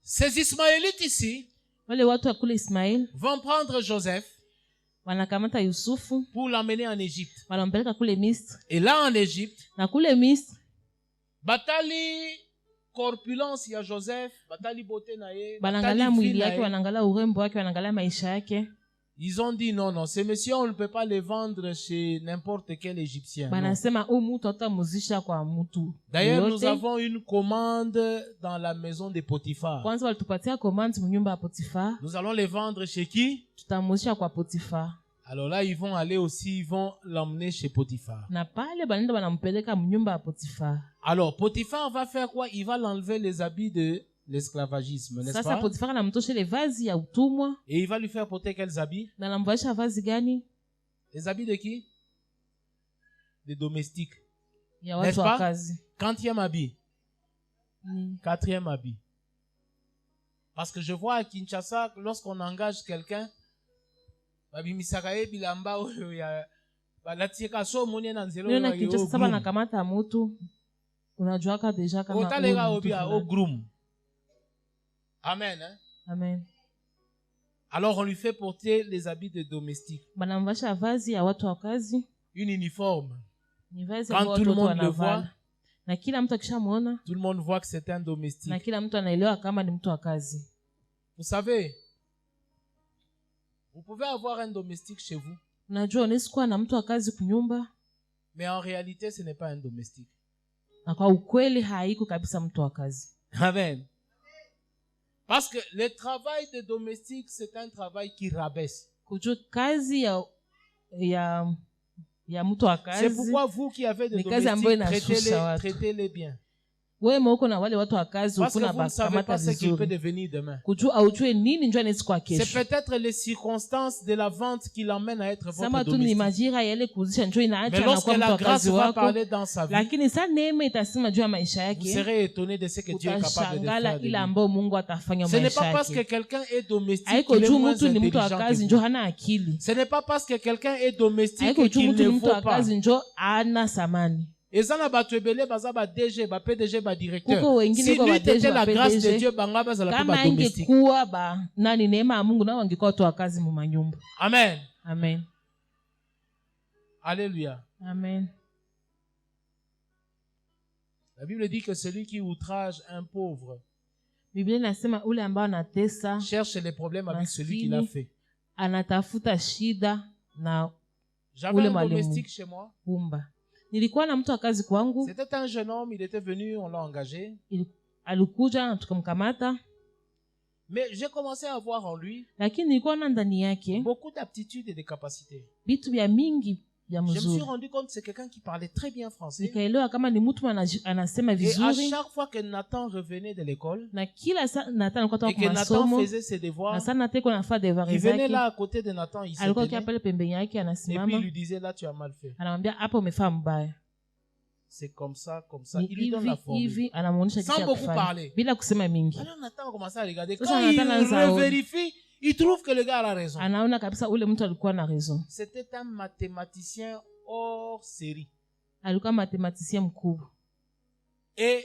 ces Ismaélites ici Wale watu wa kule Ismail vont prendre Joseph wanakamata Yusufu pour l'emmener en Égypte. wanampeleka kule Misri, Et là, en Égypte, na kule Misri batali corpulence ya Joseph, batali beauté na ye, wanaangalia batali mwili vie na yake, ye. wanaangalia urembo wake, wanaangalia maisha yake. Ils ont dit non, non, ces messieurs, on ne peut pas les vendre chez n'importe quel Égyptien. Non. Banasema mtu atamuzisha kwa mtu. D'ailleurs, nous yoyote. avons une commande dans la maison de Potiphar. Kwanza walitupatia command mnyumba ya Potiphar, Nous allons les vendre chez qui? tutamuzisha kwa Potiphar. Alors là, ils vont aller aussi, ils vont l'emmener chez Potiphar. Na pale banaenda banampeleka mnyumba ya Potiphar. Alors, Potiphar va faire quoi? Il va l'enlever les habits de l'esclavagisme, n'est-ce Sasa pas? Potiphar anamtosha ile vazi ya utumwa, Et il va lui faire porter quels habits? na anamvalisha vazi gani? Les habits de qui? Des domestiques. Ya N'est-ce watu wa pas? kazi. Quantième habit? Ni. Quatrième habit. Parce que je vois à Kinshasa, lorsqu'on engage quelqu'un, babimisaka ye bilamba oyo ya balatieka so moni na nzelo Ndio na yo Kinshasa sasa nakamata mtu unajuaka deja kama otalega huyu obia mtu au fulani. groom. Amen. Hein? Amen. Alors on lui fait porter les habits de domestique, Banamvasha vazi ya watu wa kazi, une uniforme. ni vazi Quand ambao tout le watu monde le wanavala. voit, Na kila mtu akishamuona, tout le monde voit que c'est un domestique. na kila mtu anaelewa kama ni mtu wa kazi. Vous savez, vous pouvez avoir un domestique chez vous, Unajua unaweza kuwa na mtu wa kazi kunyumba, mais en réalité ce n'est pas un domestique. na kwa ukweli haiko kabisa mtu wa kazi. Amen. Parce que le travail de domestique, c'est un travail qui rabaisse. Kujua kazi ya mtu wa C'est kazi, pourquoi vous qui avez des ni kazi ambayo domestiques, inashusha watu. traitez-les bien. Wewe mwoko na wale watu wa kazi Parce que ukuna vous ne savez bakamata pas ce qu'il peut vizuri. devenir demain. Kujua aujue nini njoo anaweza kwa C'est kesho. peut-être les circonstances de la vente qui l'emmènent à être votre Sama tu ni domestique. majira yale kuzisha njoo Mais inaacha na lorsque kwa mtu la wa grâce kazi va wako. parler dans sa vie, Lakini saa neema itasema juu ya maisha vous yake, serez étonné de ce que Dieu est capable de utashangala faire. de ile lui. ambayo Mungu atafanya Ce n'est maisha pas parce que yake. quelqu'un est domestique Haiko qu'il est juu moins mtu ni mtu wa intelligent kazi que njoo vous. hana akili. Ce n'est pas parce que quelqu'un est domestique Haiko juu qu'il mtu ni ne mtu wa vaut pas. kazi njoo hana thamani. Eza na bato ebele baza ba DG, ba PDG, ba directeur. Kuko wengine Si kwa lui ba DG, était la ba grâce de PDG, Dieu, banga bazala pe Kama ba domestique. ingekuwa nani neema ya Mungu nao wangekuwa watu wa kazi mu manyumba. Amen. Amen. Alléluia. Amen. La Bible dit que celui qui outrage un pauvre Biblia inasema ule ambao anatesa cherche les problèmes avec celui qui l'a fait. anatafuta shida na J'avais Ule un mwalimu. domestique chez moi. kumba. Nilikuwa na mtu wa kazi kwangu, C'était un jeune homme, il était venu, on l'a engagé. alikuja na tukamkamata, Mais j'ai commencé à voir en lui lakini nilikuwa na ndani yake beaucoup d'aptitudes et de capacités. vitu vya mingi vya Je me suis mzuri. rendu compte que c'est quelqu'un qui parlait très bien français. Nikaelewa kama ni mtu anasema Et à vizuri, chaque fois que Nathan revenait de l'école na kila saa Nathan alikuwa et toka que kwa Nathan masomo, faisait ses devoirs, na sana teko nafaa devoir il venait zake, là à côté de Nathan, il se alikuwa kia tenait, pale pembeni yake et puis il anasimama, lui disait là tu as mal fait. anamwambia hapa umefaa mbaya. C'est comme ça, comme ça. Ni Il lui donne la hivi formule. hivi, anamuonyesha Sans jinsi ya beaucoup kufanya parler. bila kusema mingi. Alors Nathan a commencé à regarder. Sasa Quand il Nathan anaanza revérifie, il trouve que le gars a raison. Anaona kabisa ule mtu alikuwa na raison. C'était un mathématicien hors série. alikuwa mathématicien mkubwa. Et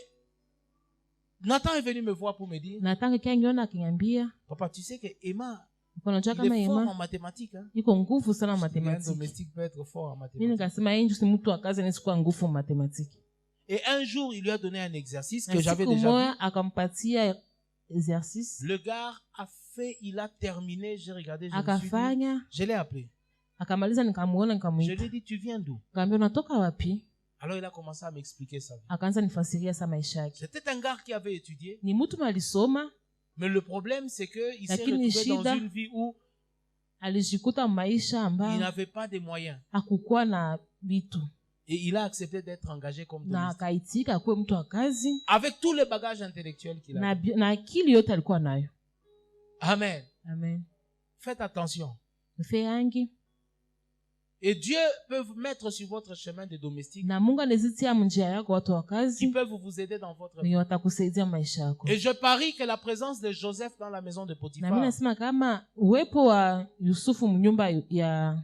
Nathan est venu me voir pour me dire, Nathan kianiona akiniambia, papa, tu sais que Emma, unajua il kama est fort Emma en mathématiques. Hein? iko nguvu sana Un matematiki. domestique peut être fort en Mimi mathématiques. nikasema yeye ndio si mtu wa kazi anayekuwa nguvu matematiki. Et un jour, il lui a donné un exercice que Na j'avais siku déjà vu. moja akampatia exercice, Le gars a fait, il a terminé, j'ai regardé, je me suis dit, akafanya, je l'ai appelé. akamaliza, nikamuona, Je nikamuita. lui ai dit, tu viens d'où? Nikamwambia unatoka wapi? Alors il a commencé à m'expliquer sa vie. Akaanza nifasiria sa maisha yake. C'était un gars qui avait étudié, Ni mtu alisoma, mais le problème c'est que il s'est Lakini retrouvé dans shida, une vie où alijikuta maisha il ambayo n'avait pas de moyens. hakukuwa na vitu, Et il a accepté d'être engagé comme na domestique. akaitika akuwe mtu wa kazi Avec tous les bagages intellectuels qu'il na, avait. na akili yote alikuwa nayo. Amen. Amen. Faites attention. Ufe yangi Et Dieu peut vous mettre sur votre chemin de domestique. na Mungu anazitia njia yako watu wa Qui kazi peuvent vous aider dans votre vie. wenye watakusaidia maisha yako. Et je parie que la présence de Joseph dans la maison de Na mimi Potiphar, nasema kama uwepo wa Yusufu mnyumba ya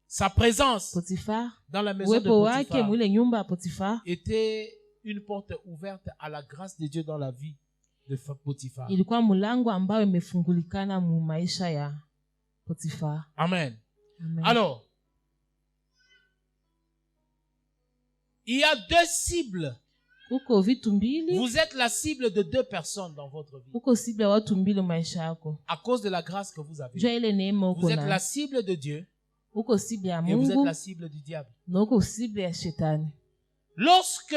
sa présence Potifar, dans la maison de uwepo wake Potiphar mwile nyumba ya Potifar était une porte ouverte à la grâce de Dieu dans la vie de Potiphar. ilikuwa mlango ambao imefungulikana mu maisha ya Potifar. Amen. Amen. Alors, il y a deux cibles. Uko vitu mbili, Vous êtes la cible de deux personnes dans votre vie. uko sible ya watu mbili maisha yako. À cause de la grâce que vous avez. Jua ile neema uko Vous êtes la nayo. cible de Dieu Uko sible ya et vous êtes Mungu la cible du diable. na uko sible ya shetani. Lorsque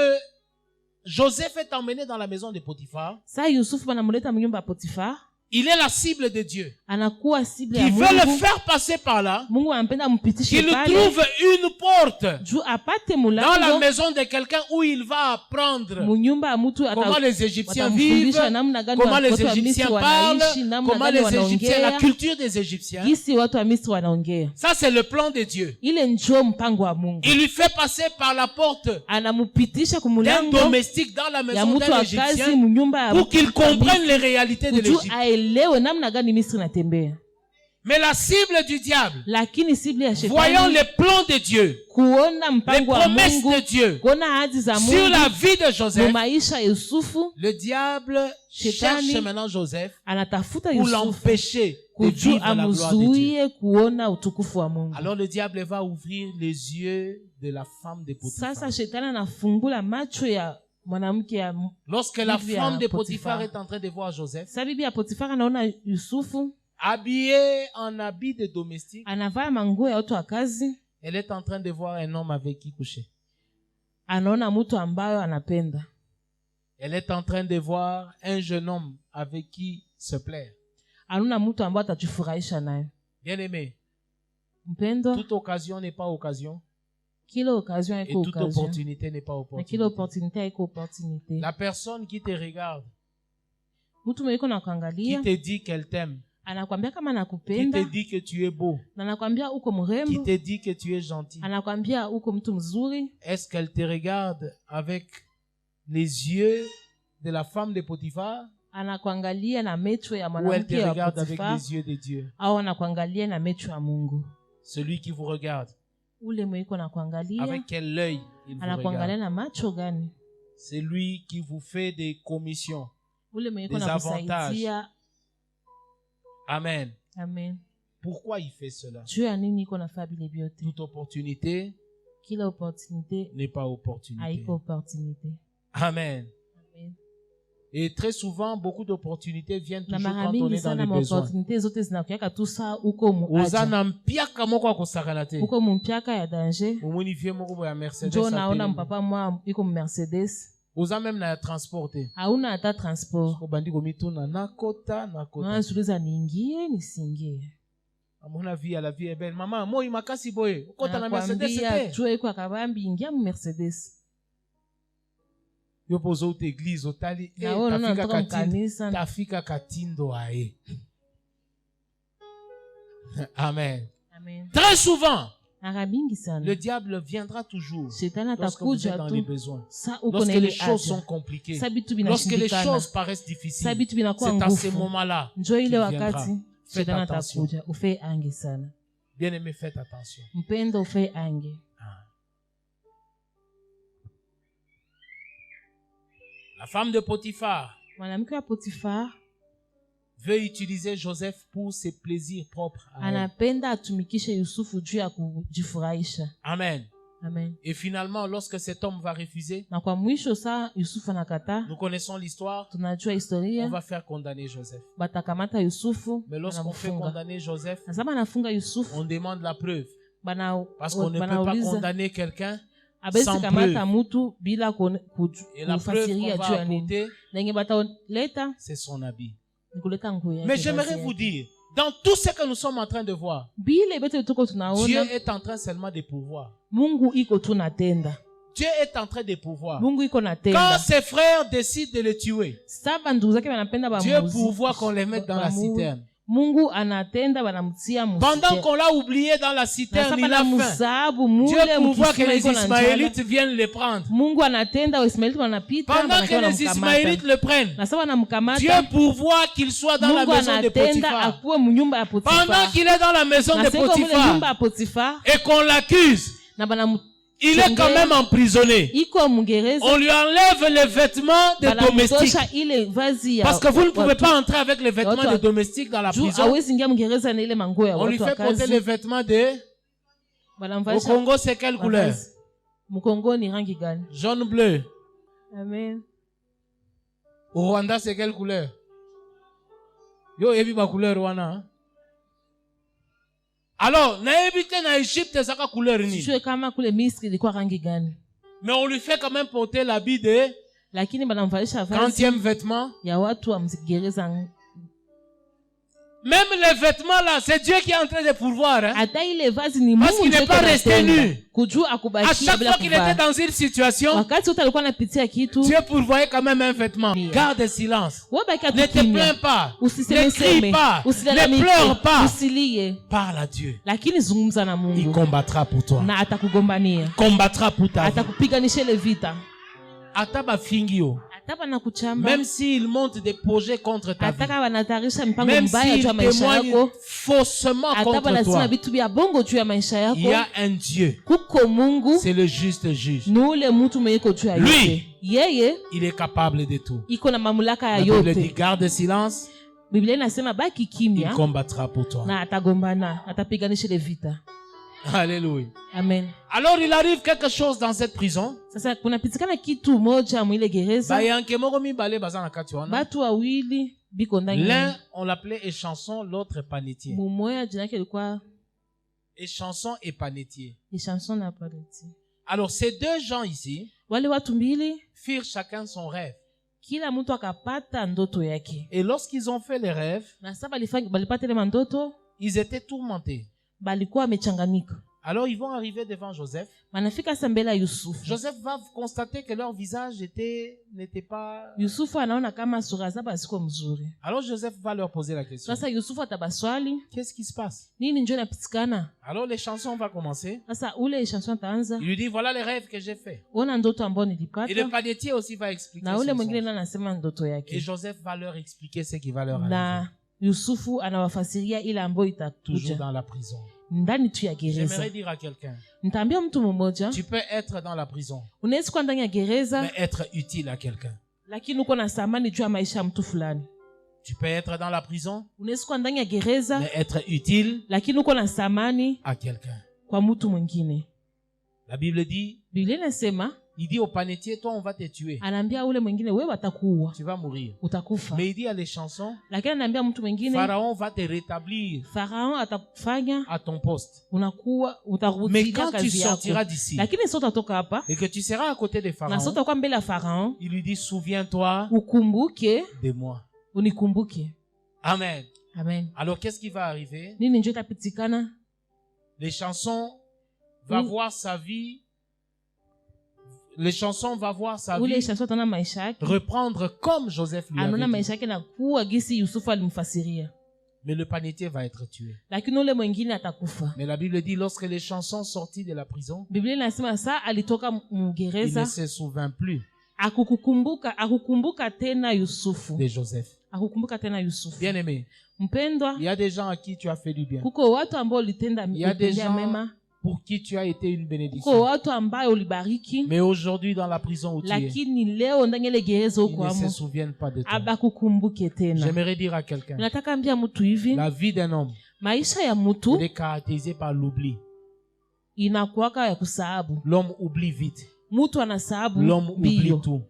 Joseph est emmené dans la maison de Potiphar, Sasa Yusufu banamuleta mnyumba ya Potifar, il est la cible de Dieu. anakuwa sible Qui ya veut le Mungu. faire passer par là, Mungu anampenda mpitishe qu'il pale trouve une porte juu apate dans la mulango maison de quelqu'un où il va apprendre munyumba ya mtu comment les Égyptiens vivent, watamfundisha namna gani comment les watu wa Égyptiens Misri parlent, wanaishi, namna comment gani les Égyptiens, la wanaongea, culture des Égyptiens. gisi watu wa Misri wanaongea. Ça, c'est le plan de Dieu. Ile njoo mpango wa Mungu. Il lui fait passer par la porte Anamupitisha d'un kumulango domestique dans la ya maison mtu d'un wa kazi Égyptien munyumba ya pour qu'il comprenne les réalités de juu l'Égypte. aelewe namna gani Misri natembea. Mais la cible du diable, Lakini sible ya voyant shetani les plans de Dieu, kuona les mpango wa promesses Mungu, de Dieu kuona ahadi za sur Mungu la vie de mu Joseph, maisha ya Yusufu, le diable Shetani cherche maintenant Joseph anatafuta pour Yusufu l'empêcher de kujua vivre la gloire de Dieu. amzuie kuona utukufu wa Mungu. Alors le diable va ouvrir les yeux de la femme de Potiphar. Sasa shetani anafungula macho ya mwanamke ya Lorsque la bibi ya femme de Potiphar Potiphar est en train de voir Joseph, Sa bibi ya Potifar anaona Yusufu habillé en habit de domestique, anavaa manguo ya watu wa kazi, elle est en train de voir un homme avec qui coucher. anaona mtu ambayo anapenda, Elle est en train de voir un jeune homme avec qui se plaire. anaona mtu ambayo atajifurahisha naye. Bien-aimé, Mpendo, toute occasion n'est pas occasion kila occasion et haiko toute occasion, opportunité n'est pas na kila opportunité. opportunité haiko opportunité. La personne qui te regarde, Mtu mwenye qui kuangalia te dit qu'elle t'aime, anakwambia kama qui nakupenda, te dit que tu es beau, na anakwambia uko qui mrembo, te dit que tu es gentil, anakwambia uko mtu mzuri, est-ce qu'elle te regarde avec les yeux de la femme de Potiphar anakuangalia na macho ya ou elle te mwanamke wa regarde avec Potifar, les yeux de Dieu? au anakuangalia na macho ya Mungu? Celui qui vous regarde, Ule mwiko nakuangalia avec quel œil il vous anakuangalia regarde? na macho gani? C'est lui qui vous fait des commissions. Ule mwiko Des nakusaidia. Amen. Amen. Pourquoi il fait cela? Juu ya nini iko nafaa bile vyote? Toute opportunité Kila opportunité n'est pas opportunité. haiko opportunité. Amen. Amen. Et très souvent, beaucoup d'opportunités viennent Na toujours mara quand on mingi est dans sana les besoins. maopportunité zote zinakuaka tu saa uko muaja, Ozana mpiaka moko akosakana te. uko mumpiaka ya danger. Omoni vie moko boya Mercedes Njo naona atelemi. mpapa mwa iko Mercedes, Oza même na ya transporte. hauna hata transport. Obandi komituna nakota. Unazuliza niingie nisingie. Amona vie à la vie est belle. Maman, moi makasi boye. Okota na Mercedes Anakwambia te. jua iko akabambi ingia mu Mercedes. Yo pozo te église otali Na wewe unaona tafika unatoka katindo. mkanisa. Tafika katindo ae. Amen. Amen. Très souvent, Mara mingi sana le diable viendra toujours shetani lorsque vous êtes atakuja dans les tu besoins. sa uko Lorsque na ile les choses sont haja, compliquées. sa bitu Lorsque les binashindikana, choses paraissent difficiles. sa bitu binakuwa C'est à ce nguvu, moment-là njo ile qu'il viendra. wakati Faites shetani attention. atakuja. Ufe ange sana Bien-aimé, faites attention. mpendo, ufe ange. femme de Potiphar mwanamke wa Potifar veut utiliser Joseph pour ses plaisirs propres à elle. anapenda atumikishe Yusufu juu ya kujifurahisha. Amen. Amen. Et finalement, lorsque cet homme va refuser, Na kwa mwisho saa Yusufu anakataa, nous connaissons l'histoire, tunajua on historia, va faire condamner Joseph. batakamata Yusufu, Mais lorsqu'on fait banamfunga. condamner Joseph, Na sasa anafunga Yusufu, on demande la preuve. bana Parce qu'on ne peut pas banauliza condamner quelqu'un abesi sans kamata preuve. mtu bila Et la preuve kufasiria qu'on juu va ya nini. apporter, Na yenye bataleta c'est son habit. ni kuleta nguo yake. Mais j'aimerais vazi vous yake. dire, dans tout ce que nous sommes en train de voir, Bile bete tuko Dieu tunaona est en train seulement de pouvoir. Mungu iko tu natenda. Dieu est en train de pouvoir. Mungu iko Quand natenda. ses frères décident de le tuer, Saba ndugu zake wanapenda Dieu bamuzi. pourvoit qu'on les mette dans la citerne. Mungu anatenda banamtia Pendant qu'on l'a oublié dans la citerne, il a faim. faim. Dieu pourvoit que les Ismaélites viennent le prendre. Mungu anatenda Waismaeliti wanapita Pendant que les Ismaélites le prennent, na sasa wanamkamata. Dieu pourvoit qu'il soit dans la Mungu maison de anatenda Potiphar. akuwe munyumba ya Pendant Potifar. qu'il est dans la maison Na de sasa mule nyumba Potiphar ya Potifar et qu'on l'accuse, na bana il est quand même emprisonné. iko Mngereza. On lui enlève les vêtements des domestiques. Banamtosha ile vazi ya Parce que vous ne pouvez watu. pas entrer avec les vêtements Watu- des domestiques dans la Juu prison. hawezi ingia Mngereza na ile manguo ya On lui watu wa fait porter les kazi. vêtements de... Au Banamvalisha Congo, c'est quelle couleur? mavazi. Mkongo ni rangi gani? Jaune bleu. Amen. Au Rwanda, c'est quelle couleur? Yo, ebi ma couleur Rwanda. Hein? Alors, na ebite na Égypte, c'est quoi couleur ni? Sijue kama kule Misri ilikuwa rangi gani. Mais on lui fait quand même porter l'habit de Lakini banamvalisha vazi 30e vêtement. ya watu wa Mgereza. Même les vêtements là, c'est Dieu qui est en train de pourvoir. Hein? Hata ile vazi ni Parce Mungu qu'il n'est ndiye pas resté anatenda. nu. Kujua À akubakia chaque bila fois qu'il était kuvaa. dans une situation, Wakati wote alikuwa anapitia kitu, Dieu pourvoyait quand même un vêtement. Yeah. Garde silence. wewe baki Ne te atukimya. plains pas. Ne Usisemeseme, crie pas. Ne usilalamike, pleure pas. usilie. Parle à Dieu. Lakini zungumza na Il Mungu combattra pour toi. na atakugombania. Combattra pour ta vie. Atakupiganisha ile vita. Ataba fingio. Ataba na kuchamba. Même s'il monte des projets contre ta vie. Ataka wanatayarisha mipango Même mbaya s'il juu ya maisha témoigne yako. faussement Ataba contre lazima toi. vitu vya bongo juu ya maisha Il y yako. a un Dieu. Kuko Mungu C'est le juste juge. ni ule mtu mwenye iko juu ya Lui. yote. Yeye Il est capable de tout. iko na mamlaka ya La Bible dit yote. garde silence. Biblia inasema baki Il kimya combattra pour toi. na atagombana, atapiganisha ile vita. Alléluia. Amen. Alors il arrive quelque chose dans cette prison. Sasa kunapitikana kitu moja mwile gereza. Bayanke moko mibale baza na kati wana. Batu wawili biko ndani. L'un on l'appelait échanson, l'autre panetier. Mumoya jina yake ilikuwa Échanson et panetier. Chanson na Paleti. Alors ces deux gens ici Wale watu mbili firent chacun son rêve. kila mtu akapata ndoto yake. Et lorsqu'ils ont fait les rêves, Na sasa balipata ile mandoto, ils étaient tourmentés. balikuwa wamechanganyika. Alors ils vont arriver devant Joseph. Wanafika sasa mbele ya Yusufu. Joseph va constater que leur visage n'était pas... Yusufu anaona kama sura zao haziko mzuri. Alors Joseph va leur poser la question. Sasa Yusufu atabaswali, Qu'est-ce qui se passe? nini njoo inapitikana? Alors les chansons vont commencer. Sasa ule chanson ataanza, Il lui dit, voilà les rêves que j'ai faits. ona ndoto ambayo Et le nilipata. panetier aussi va expliquer Na ule son mwingine songe. na anasema ndoto Et yake. Joseph va leur expliquer ce qui va leur arriver. Na Yusufu anawafasiria ile ambayo Toujours itakuja dans la prison. ndani tu ya gereza. J'aimerais dire à quelqu'un, Nitaambia mtu mmoja, tu peux être dans la prison, unaweza kuwa ndani ya gereza mais être utile à quelqu'un. lakini uko na thamani juu ya maisha ya mtu fulani. Tu peux être dans la prison, Unaweza kuwa ndani ya gereza mais être utile lakini uko na thamani à quelqu'un. kwa mtu mwingine. La Bible dit, Biblia inasema, il dit au panetier, toi on va te tuer. anaambia ule mwingine wewe watakuua, Tu vas mourir. utakufa. Mais il dit à les chansons, Lakini anaambia mtu mwingine, Pharaon va te rétablir Farao atakufanya à ton poste. unakuwa Mais utarudia quand tu kazi sortiras yako. d'ici Lakini sio utatoka hapa et que tu seras à côté de na sio Pharaon, utakuwa mbele ya Farao, il lui dit, souviens-toi ukumbuke, de moi. unikumbuke. Amen. Amen. Alors qu'est-ce qui va arriver? Nini njoo itapitikana? Les chansons va Oui. voir sa vie. Les chansons va voir sa Ule vie chanson ataona maisha yake, reprendre comme Joseph lui anaona avait dit. maisha yake na kuwa gisi Yusufu alimfasiria. Mais le panetier va être tué. Lakini ule mwingine atakufa. Mais la Bible dit, lorsque les chansons sortit de la prison, Biblia inasema saa alitoka il ne Mgereza, se souvint plus akukumbuka tena Yusufu. de Joseph. Akukumbuka tena Yusufu. Bien-aimé, Mpendwa, il y a des gens à qui tu as fait du bien. kuko watu ambao ulitenda Il y a des ulitendea gens mema, pour qui tu as été une Kuko bénédiction. watu ambayo ulibariki, Mais aujourd'hui, dans la prison où tu es, lakini leo ndani ya ile gereza ils ne uko se amo, souviennent pas de toi. abakukumbuke tena. J'aimerais dire à quelqu'un, Nataka ambia mtu hivi, la vie d'un homme maisha ya mtu est caractérisée par l'oubli. inakuwaka ya kusahabu. L'homme oublie vite. Mtu anasahabu L'homme oublie mbio. tout.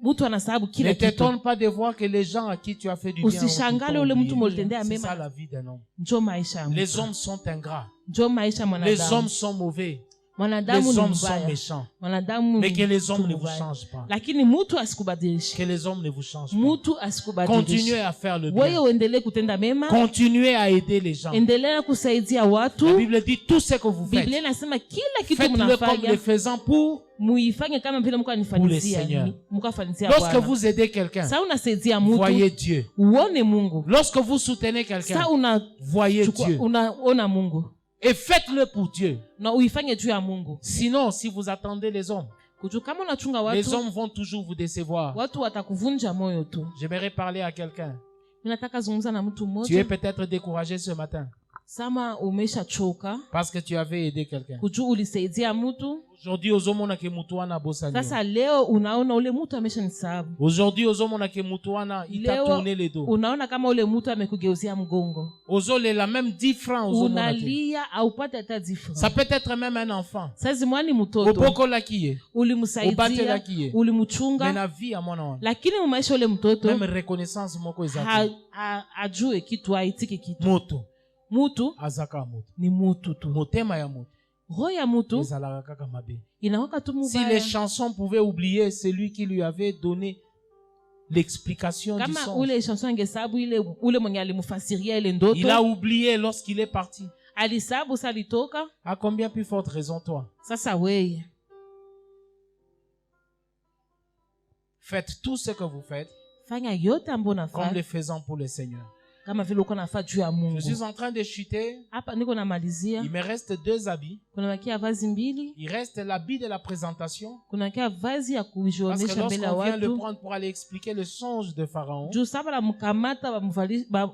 Mtu anasahabu Ne kila kitu. t'étonne pas de voir que les gens à qui tu as fait du bien Usishangale ont ule mtu oublié. mulitendea C'est mema. ça la vie d'un homme. Njo maisha ya Les mtu. hommes sont ingrats. Njo maisha ya Les mwanadamu. hommes sont mauvais. Mwanadamu Les ni hommes sont mbaya. méchants. Mwanadamu Mais ni que les hommes mtu ne vous mbaya. changent pas. Lakini mtu asikubadilishe. Que les hommes ne vous changent pas. Mtu asikubadilishe. Continuez à faire le Wewe bien. uendelee kutenda mema. Continuez à aider les gens. Endelea kusaidia La watu. Bible dit tout ce que vous Biblia faites. inasema kila kitu Faites-le comme mnafanya le faisant pour. muifanye kama vile Mungu Pour le anifanisia. Seigneur. Mungu afanisia Lorsque Bwana. vous aidez quelqu'un, Sasa unasaidia mtu, voyez Dieu. uone Mungu. Lorsque vous soutenez quelqu'un, Sasa voyez Dieu. unaona Mungu Et faites-le pour Dieu. na uifanye juu ya Mungu. Sinon, si vous attendez les hommes, Kujua kama unachunga les watu, hommes vont toujours vous décevoir. watu watakuvunja moyo tu. J'aimerais parler à quelqu'un. Ninataka zungumza na mtu Tu es mmoja. peut-être découragé ce matin Sama umeshachoka, parce que tu avais aidé quelqu'un. kujua ulisaidia mtu. Aujourd'hui, ozomona ke mutuana bosani. Sasa leo unaona ule mtu ameshanisahabu. Aujourd'hui, ozomona ke mutuana il t'a Leo tourné le dos. unaona kama ule mtu amekugeuzia mgongo. Ozole la même 10 francs ozomona ke. Unalia au pata hata 10 francs. Ça peut être même un enfant. Sasa mwani mtoto Oboko la kiye. Obate la ulimsaidia, kiye. Mais ulimchunga, la vie à mon âme. lakini mumaisha ule mtoto Même reconnaissance moko ezaki. ajue kitu, aitike kitu. Moto. Mutu Azaka moto. ni mutu tu. Motema ya moto. Roho ya mutu Ezalaka kaka mabe. inawaka tu Si les mubaya. chansons pouvaient oublier celui qui lui avait donné l'explication du Kama songe. ule chanson angesabu ule mwenye alimufasiria ile ndoto, Il a oublié lorsqu'il est parti. alisabu salitoka. À combien plus forte raison toi? Sasa weye Faites tout ce que vous faites fanya yote ambayo comme nafanya le faisant pour le Seigneur. kama vile uko nafaa juu ya Je Mungu. suis en train de chuter. Hapa niko namalizia, Il me reste 2 habits. kuna bakia vazi mbili, Il reste l'habit de la présentation. kuna bakia vazi ya Parce que kujionesha mbele ya lorsqu'on vient le watu. prendre pour aller expliquer le songe de Pharaon, Juu saba la mkamata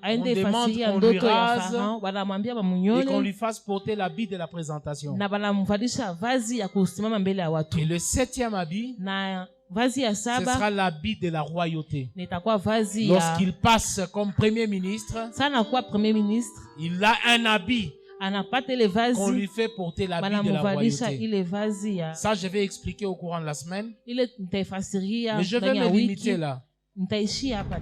aende On demande fasiria qu'on lui ndoto ya rase Farao, wanamwambia et qu'on bamunyole lui fasse porter l'habit de la présentation. na banamvalisha vazi ya kusimama mbele ya watu, Et le 7e habit, na vazi ya ce saba sera l'habit de la royauté. nitakuwa vazi ya Lorsqu'il passe comme premier ministre, sana kuwa premier ministre, il a un habit anapata ile qu'on lui vazi, fait porter l'habit de la banamuvalisha royauté. ile vazi ya Ça, je vais expliquer au courant de la semaine. ile, nitaifasiria Mais je vais ndani ya me limiter wiki. là. Nitaishia hapa.